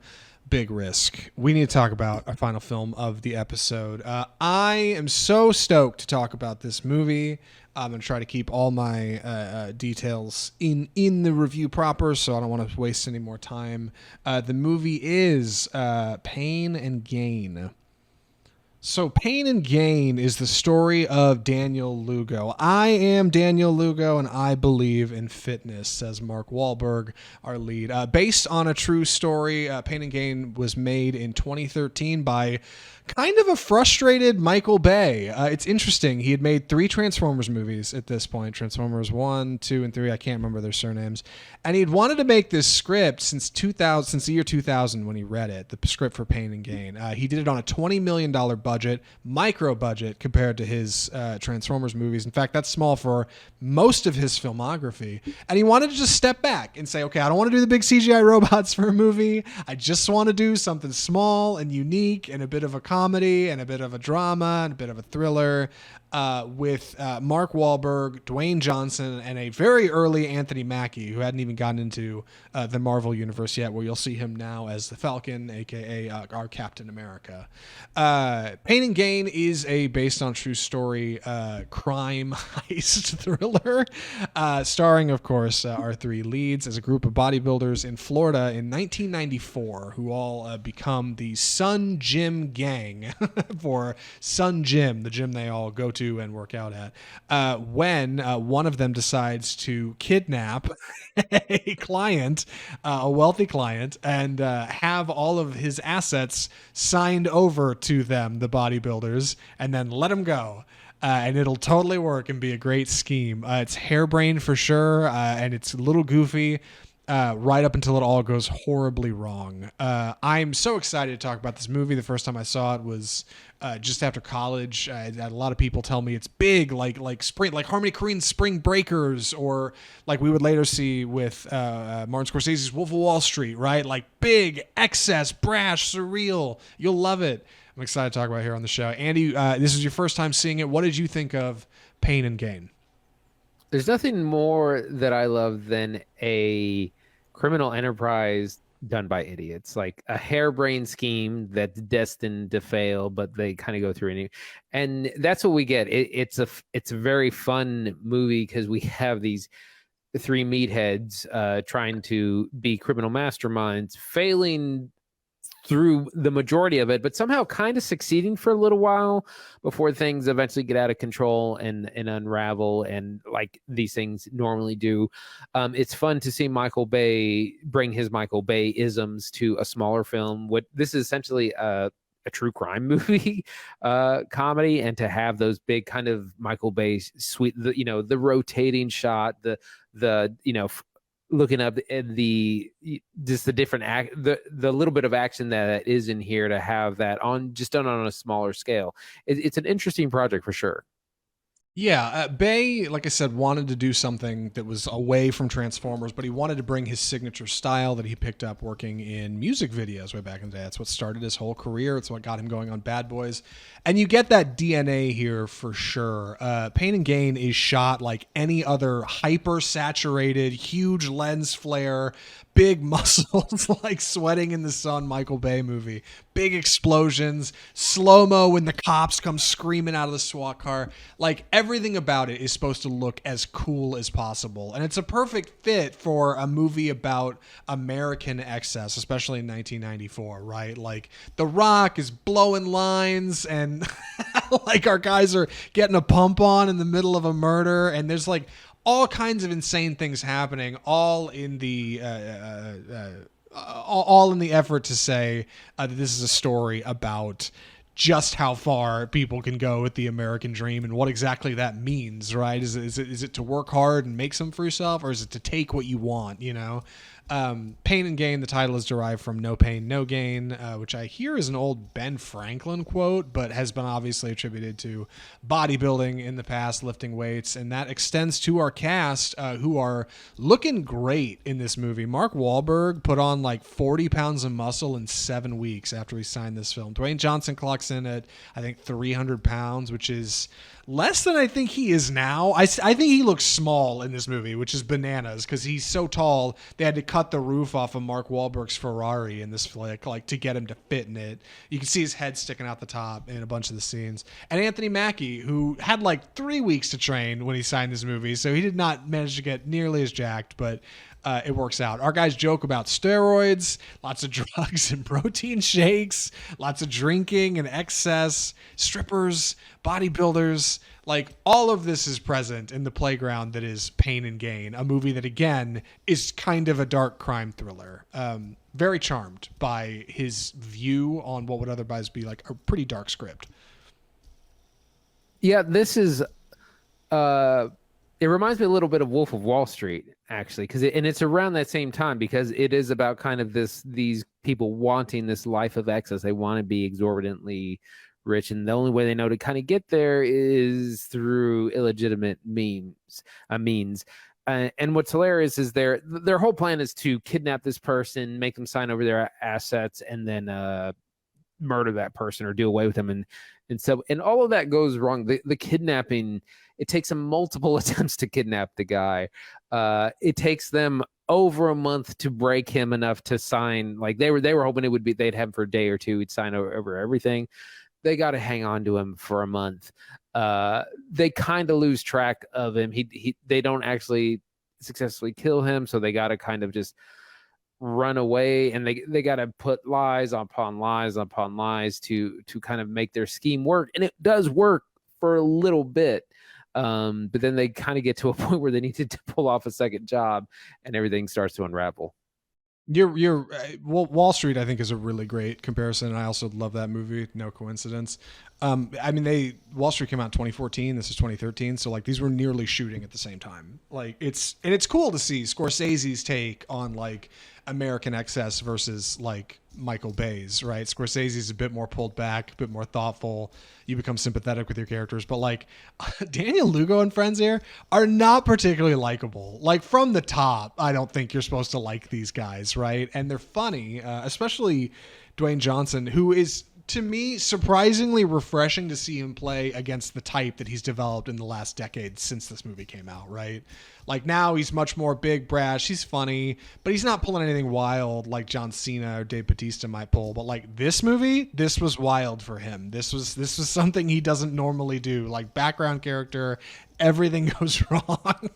big risk, we need to talk about our final film of the episode. I am so stoked to talk about this movie. I'm going to try to keep all my details in the review proper, so I don't want to waste any more time. The movie is Pain and Gain. So Pain and Gain is the story of Daniel Lugo. I am Daniel Lugo, and I believe in fitness, says Mark Wahlberg, our lead. Based on a true story, Pain and Gain was made in 2013 by kind of a frustrated Michael Bay. It's interesting. He had made 3 Transformers movies at this point. Transformers 1, 2, and 3. I can't remember their surnames. And he'd wanted to make this script since the year 2000 when he read it, the script for Pain and Gain. He did it on a $20 million budget, micro budget compared to his Transformers movies. In fact, that's small for most of his filmography. And he wanted to just step back and say, okay, I don't want to do the big CGI robots for a movie. I just want to do something small and unique and a bit of a comedy and a bit of a drama and a bit of a thriller with Mark Wahlberg, Dwayne Johnson, and a very early Anthony Mackie, who hadn't even gotten into the Marvel Universe yet, where you'll see him now as the Falcon, a.k.a. Our Captain America. Pain and Gain is a based on true story crime heist thriller, starring, of course, our 3 leads as a group of bodybuilders in Florida in 1994 who all become the Sun Gym Gang for Sun Gym, the gym they all go to to and work out at, when one of them decides to kidnap a client, a wealthy client, and have all of his assets signed over to them, the bodybuilders, and then let him go. And it'll totally work and be a great scheme. It's harebrained for sure, and it's a little goofy. Right up until it all goes horribly wrong. I'm so excited to talk about this movie. The first time I saw it was just after college. I had a lot of people tell me it's big, like spring, like Harmony Korine's Spring Breakers, or like we would later see with Martin Scorsese's Wolf of Wall Street, right? Like big, excess, brash, surreal. You'll love it. I'm excited to talk about it here on the show. Andy, this is your first time seeing it. What did you think of Pain and Gain? There's nothing more that I love than a criminal enterprise done by idiots, like a harebrained scheme that's destined to fail, but they kind of go through and that's what we get. It's a very fun movie because we have these three meatheads trying to be criminal masterminds, failing through the majority of it, but somehow kind of succeeding for a little while before things eventually get out of control and unravel, and like these things normally do. It's fun to see Michael Bay bring his Michael Bay isms to a smaller film. This is essentially a true crime movie comedy, and to have those big kind of Michael Bay sweet, the rotating shot, the looking up at the different the little bit of action that is in here, to have that done on a smaller scale. It's an interesting project for sure. Yeah, Bay, like I said, wanted to do something that was away from Transformers, but he wanted to bring his signature style that he picked up working in music videos way back in the day. That's what started his whole career. It's what got him going on Bad Boys. And you get that DNA here for sure. Pain and Gain is shot like any other hyper-saturated, huge lens flare, big muscles like sweating in the sun Michael Bay movie. Big explosions, slow-mo when the cops come screaming out of the SWAT car. Like, everything about it is supposed to look as cool as possible. And it's a perfect fit for a movie about American excess, especially in 1994, right? Like, The Rock is blowing lines, and like our guys are getting a pump on in the middle of a murder, and there's like all kinds of insane things happening, all in the effort to say that this is a story about just how far people can go with the American dream and what exactly that means, right? Is it to work hard and make something for yourself, or is it to take what you want, Pain and Gain, the title is derived from No Pain, No Gain, which I hear is an old Ben Franklin quote, but has been obviously attributed to bodybuilding in the past, lifting weights, and that extends to our cast, who are looking great in this movie. Mark Wahlberg put on like 40 pounds of muscle in 7 weeks after he signed this film. Dwayne Johnson clocks in at, I think, 300 pounds, which is less than I think he is now. I think he looks small in this movie, which is bananas because he's so tall. They had to cut the roof off of Mark Wahlberg's Ferrari in this flick, like to get him to fit in it. You can see his head sticking out the top in a bunch of the scenes. And Anthony Mackie, who had like 3 weeks to train when he signed this movie, so he did not manage to get nearly as jacked, but it works out. Our guys joke about steroids, lots of drugs and protein shakes, lots of drinking and excess, strippers, bodybuilders. Like, all of this is present in the playground that is Pain and Gain, a movie that, again, is kind of a dark crime thriller. Very charmed by his view on what would otherwise be like a pretty dark script. Yeah, this is... it reminds me a little bit of Wolf of Wall Street, actually, because it's around that same time, because it is about kind of these people wanting this life of excess. They want to be exorbitantly rich, and the only way they know to kind of get there is through illegitimate means. And what's hilarious is their whole plan is to kidnap this person, make them sign over their assets, and then murder that person or do away with them. And all of that goes wrong. The kidnapping, it takes them multiple attempts to kidnap the guy. It takes them over a month to break him enough to sign. Like they were hoping they'd have him for a day or two. He'd sign over everything. They got to hang on to him for a month. They kind of lose track of him. They don't actually successfully kill him, so they got to kind of just run away, and they got to put lies upon lies upon lies to kind of make their scheme work. And it does work for a little bit. But then they kind of get to a point where they need to pull off a second job, and everything starts to unravel. Wall Street, I think, is a really great comparison, and I also love that movie. No coincidence. I mean, Wall Street came out in 2014. This is 2013, so like these were nearly shooting at the same time. Like it's cool to see Scorsese's take on like American excess versus like Michael Bay's, right? Scorsese's a bit more pulled back, a bit more thoughtful. You become sympathetic with your characters, but like Daniel Lugo and friends here are not particularly likable. Like from the top, I don't think you're supposed to like these guys, right? And they're funny, especially Dwayne Johnson, who is, to me, surprisingly refreshing to see him play against the type that he's developed in the last decade since this movie came out, right? Like now he's much more big, brash, he's funny, but he's not pulling anything wild like John Cena or Dave Bautista might pull. But like this movie, this was wild for him. This was something he doesn't normally do. Like background character, everything goes wrong.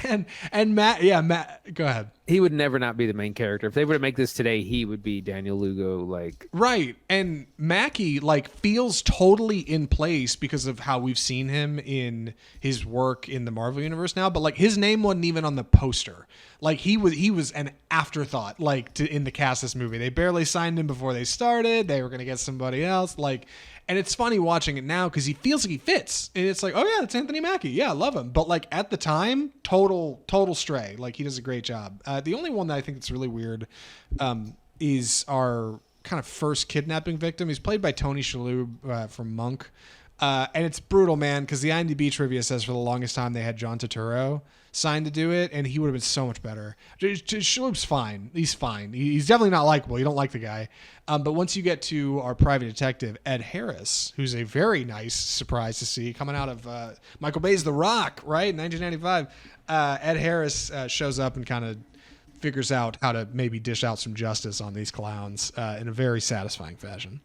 And Matt, go ahead. He would never not be the main character. If they were to make this today, he would be Daniel Lugo. Like right, and Mackie like feels totally in place because of how we've seen him in his work in the Marvel universe now. But like his name wasn't even on the poster. Like he was an afterthought. Like in the cast of this movie, they barely signed him before they started. They were gonna get somebody else. Like. And it's funny watching it now because he feels like he fits. And it's like, oh yeah, it's Anthony Mackie. Yeah, I love him. But like at the time, total stray. Like he does a great job. The only one that I think that's really weird is our kind of first kidnapping victim. He's played by Tony Shalhoub from Monk. And it's brutal, man, because the IMDb trivia says for the longest time they had John Turturro signed to do it, and he would have been so much better. Shalhoub's fine. He's fine. He's definitely not likable. You don't like the guy. But once you get to our private detective, Ed Harris, who's a very nice surprise to see coming out of Michael Bay's The Rock, right, 1995, Ed Harris shows up and kind of figures out how to maybe dish out some justice on these clowns in a very satisfying fashion.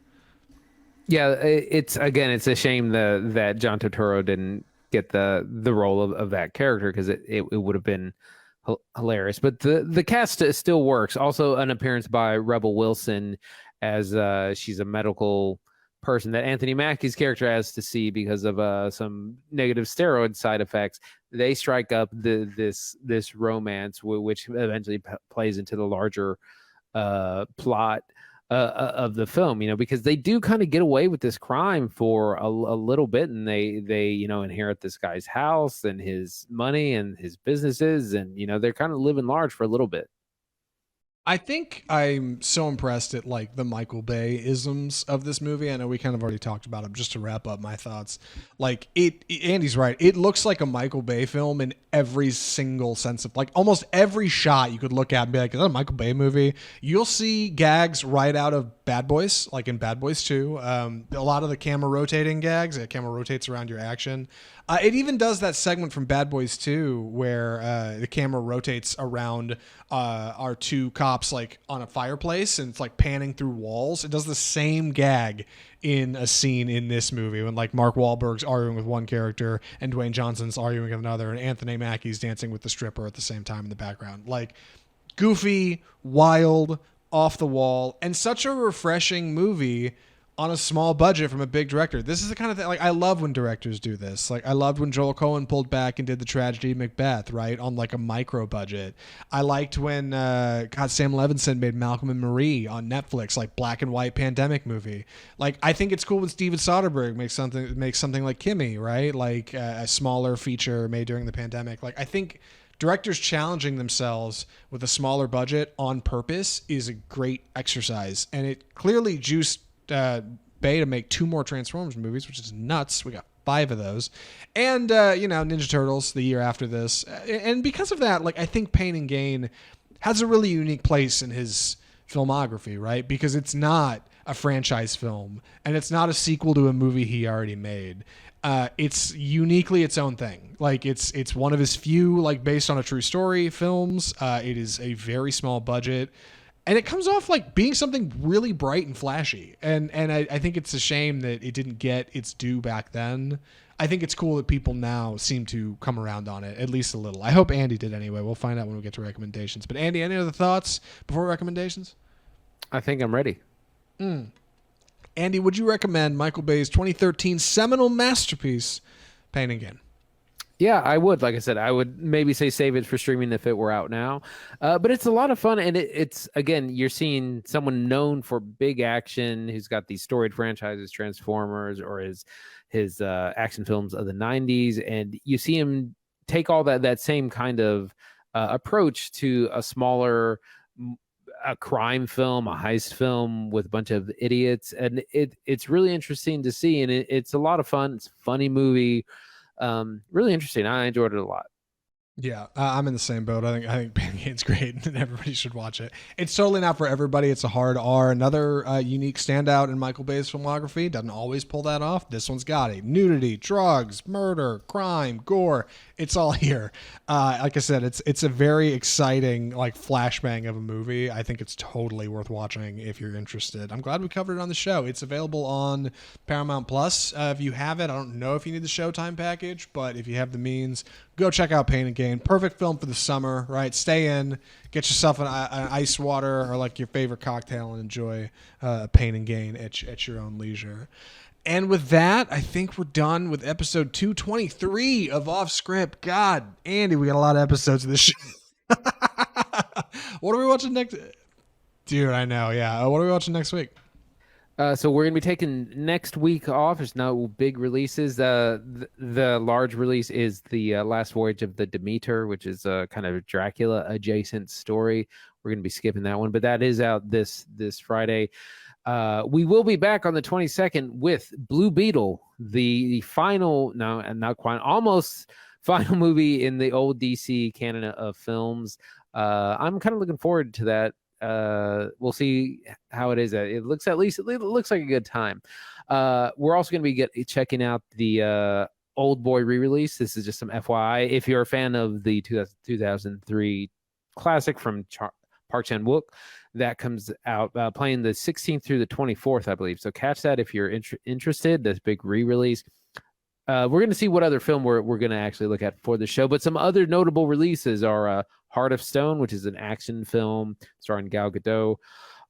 Yeah, it's a shame that John Turturro didn't get the role of that character because it would have been hilarious. But the cast still works. Also, an appearance by Rebel Wilson as she's a medical person that Anthony Mackie's character has to see because of some negative steroid side effects. They strike up this romance, which eventually plays into the larger plot of the film, because they do kind of get away with this crime for a little bit, and they inherit this guy's house and his money and his businesses, and they're kind of living large for a little bit. I think I'm so impressed at like the Michael Bay isms of this movie. I know we kind of already talked about them. Just to wrap up my thoughts, like Andy's right. It looks like a Michael Bay film in every single sense of like almost every shot you could look at and be like, is that a Michael Bay movie? You'll see gags right out of Bad Boys, like in Bad Boys 2. A lot of the camera rotating gags, the camera rotates around your action. It even does that segment from Bad Boys 2 where the camera rotates around our two cops like on a fireplace and it's like panning through walls. It does the same gag in a scene in this movie when like Mark Wahlberg's arguing with one character and Dwayne Johnson's arguing with another and Anthony Mackie's dancing with the stripper at the same time in the background. Like goofy, wild, off the wall, and such a refreshing movie on a small budget from a big director. This is the kind of thing, like, I love when directors do this. Like, I loved when Joel Coen pulled back and did the tragedy Macbeth, right, on, like, a micro budget. I liked when, Sam Levinson made Malcolm and Marie on Netflix, like, black and white pandemic movie. Like, I think it's cool when Steven Soderbergh makes something like Kimmy, right, like, a smaller feature made during the pandemic. Like, I think directors challenging themselves with a smaller budget on purpose is a great exercise, and it clearly juiced Bay to make 2 more Transformers movies, which is nuts. We got 5 of those, and Ninja Turtles the year after this, and because of that, like I think Pain and Gain has a really unique place in his filmography, right? Because it's not a franchise film, and it's not a sequel to a movie he already made. It's uniquely its own thing. Like it's one of his few like based on a true story films. It is a very small budget. And it comes off like being something really bright and flashy. And I think it's a shame that it didn't get its due back then. I think it's cool that people now seem to come around on it, at least a little. I hope Andy did anyway. We'll find out when we get to recommendations. But Andy, any other thoughts before recommendations? I think I'm ready. Andy, would you recommend Michael Bay's 2013 seminal masterpiece, Pain and Gain? Yeah, I would. Like I said, I would maybe say save it for streaming if it were out now. But it's a lot of fun, and it's again, you're seeing someone known for big action who's got these storied franchises, Transformers, or his action films of the '90s, and you see him take all that same kind of approach to a smaller a crime film, a heist film with a bunch of idiots, and it's really interesting to see, and it's a lot of fun. It's a funny movie. Really interesting. I enjoyed it a lot. Yeah, I'm in the same boat. I think Pain and Gain's great, and everybody should watch it. It's totally not for everybody. It's a hard R. Another unique standout in Michael Bay's filmography. Doesn't always pull that off. This one's got it. Nudity, drugs, murder, crime, gore. It's all here. Like I said, it's a very exciting flashbang of a movie. I think it's totally worth watching if you're interested. I'm glad we covered it on the show. It's available on Paramount Plus. If you have it, I don't know if you need the Showtime package, but if you have the means, go check out Pain and Gain. Perfect film for the summer, right? Stay in, get yourself an ice water or your favorite cocktail, and enjoy Pain and Gain at your own leisure. And with that, I think we're done with episode 223 of Off Script. God, Andy, we got a lot of episodes of this show. What are we watching next? Dude, I know, yeah. What are we watching next week? So we're going to be taking next week off. There's no big releases. The large release is the Last Voyage of the Demeter, which is a kind of Dracula adjacent story. We're going to be skipping that one, but that is out this Friday. We will be back on the 22nd with Blue Beetle, the final, no, and not quite, almost final movie in the old DC canon of films. I'm kind of looking forward to that. We'll see how it is. It looks like a good time. We're also going to be checking out the Old Boy re-release. This is just some FYI. If you're a fan of the 2003 classic from Park Chan-wook, that comes out playing the 16th through the 24th, I believe. So catch that if you're interested. This big re-release. We're going to see what other film we're going to actually look at for the show. But some other notable releases are Heart of Stone, which is an action film starring Gal Gadot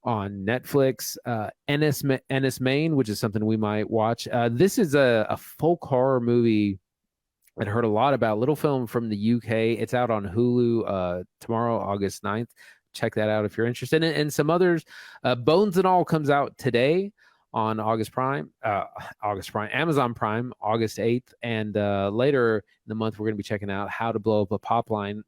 on Netflix. Ennis Main, which is something we might watch. This is a folk horror movie I'd heard a lot about. Little film from the UK. It's out on Hulu tomorrow, August 9th. Check that out if you're interested. And some others. Bones and All comes out today on Amazon Prime, August 8th. And later in the month, we're going to be checking out How to Blow Up a Pipeline,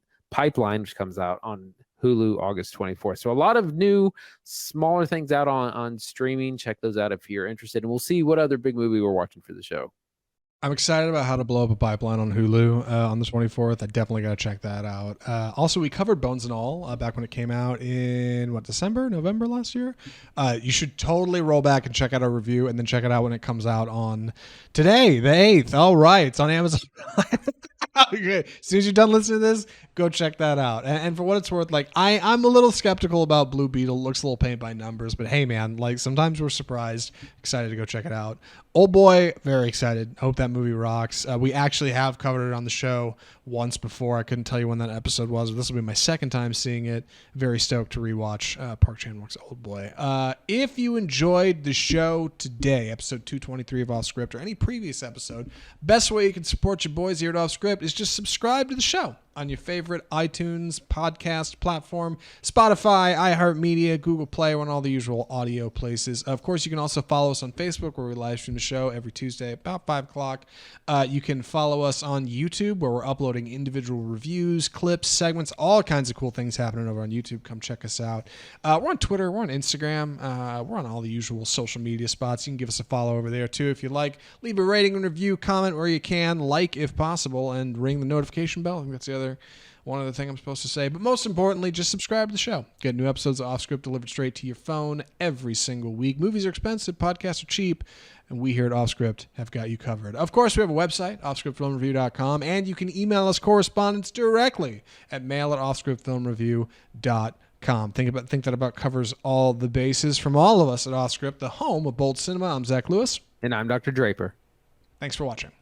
which comes out on Hulu August 24th. So a lot of new, smaller things out on streaming. Check those out if you're interested. And we'll see what other big movie we're watching for the show. I'm excited about How to Blow Up a Pipeline on Hulu on the 24th. I definitely got to check that out. Also, we covered Bones and All back when it came out in, November last year? You should totally roll back and check out our review, and then check it out when it comes out on today, the 8th. All right, it's on Amazon. Okay. As soon as you're done listening to this, go check that out. And for what it's worth, I'm a little skeptical about Blue Beetle. Looks a little paint by numbers, but hey, man, sometimes we're surprised. Excited to go check it out. Old Boy, very excited. Hope that movie rocks. We actually have covered it on the show once before. I couldn't tell you when that episode was, but this will be my second time seeing it. Very stoked to rewatch Park Chan-wook's Old Boy. If you enjoyed the show today, episode 223 of Off Script, or any previous episode, best way you can support your boys here at Off Script is just subscribe to the show on your favorite iTunes podcast platform, Spotify, iHeartMedia, Google Play, or on all the usual audio places. Of course, you can also follow us on Facebook, where we live stream the show every Tuesday about 5 o'clock. You can follow us on YouTube, where we're uploading individual reviews, clips, segments, all kinds of cool things happening over on YouTube. Come check us out. We're on Twitter. We're on Instagram. We're on all the usual social media spots. You can give us a follow over there, too, if you like. Leave a rating and review, comment where you can, like if possible, and ring the notification bell. I think that's one other thing I'm supposed to say. But most importantly, just subscribe to the show. Get new episodes of Off Script delivered straight to your phone every single week. Movies are expensive, podcasts are cheap, and we here at Off Script have got you covered. Of course, we have a website, offscriptfilmreview.com, and you can email us correspondence directly at mail@offscriptfilmreview.com. Think that about covers all the bases. From all of us at Off Script, the home of Bold Cinema, I'm Zach Lewis. And I'm Dr. Draper. Thanks for watching.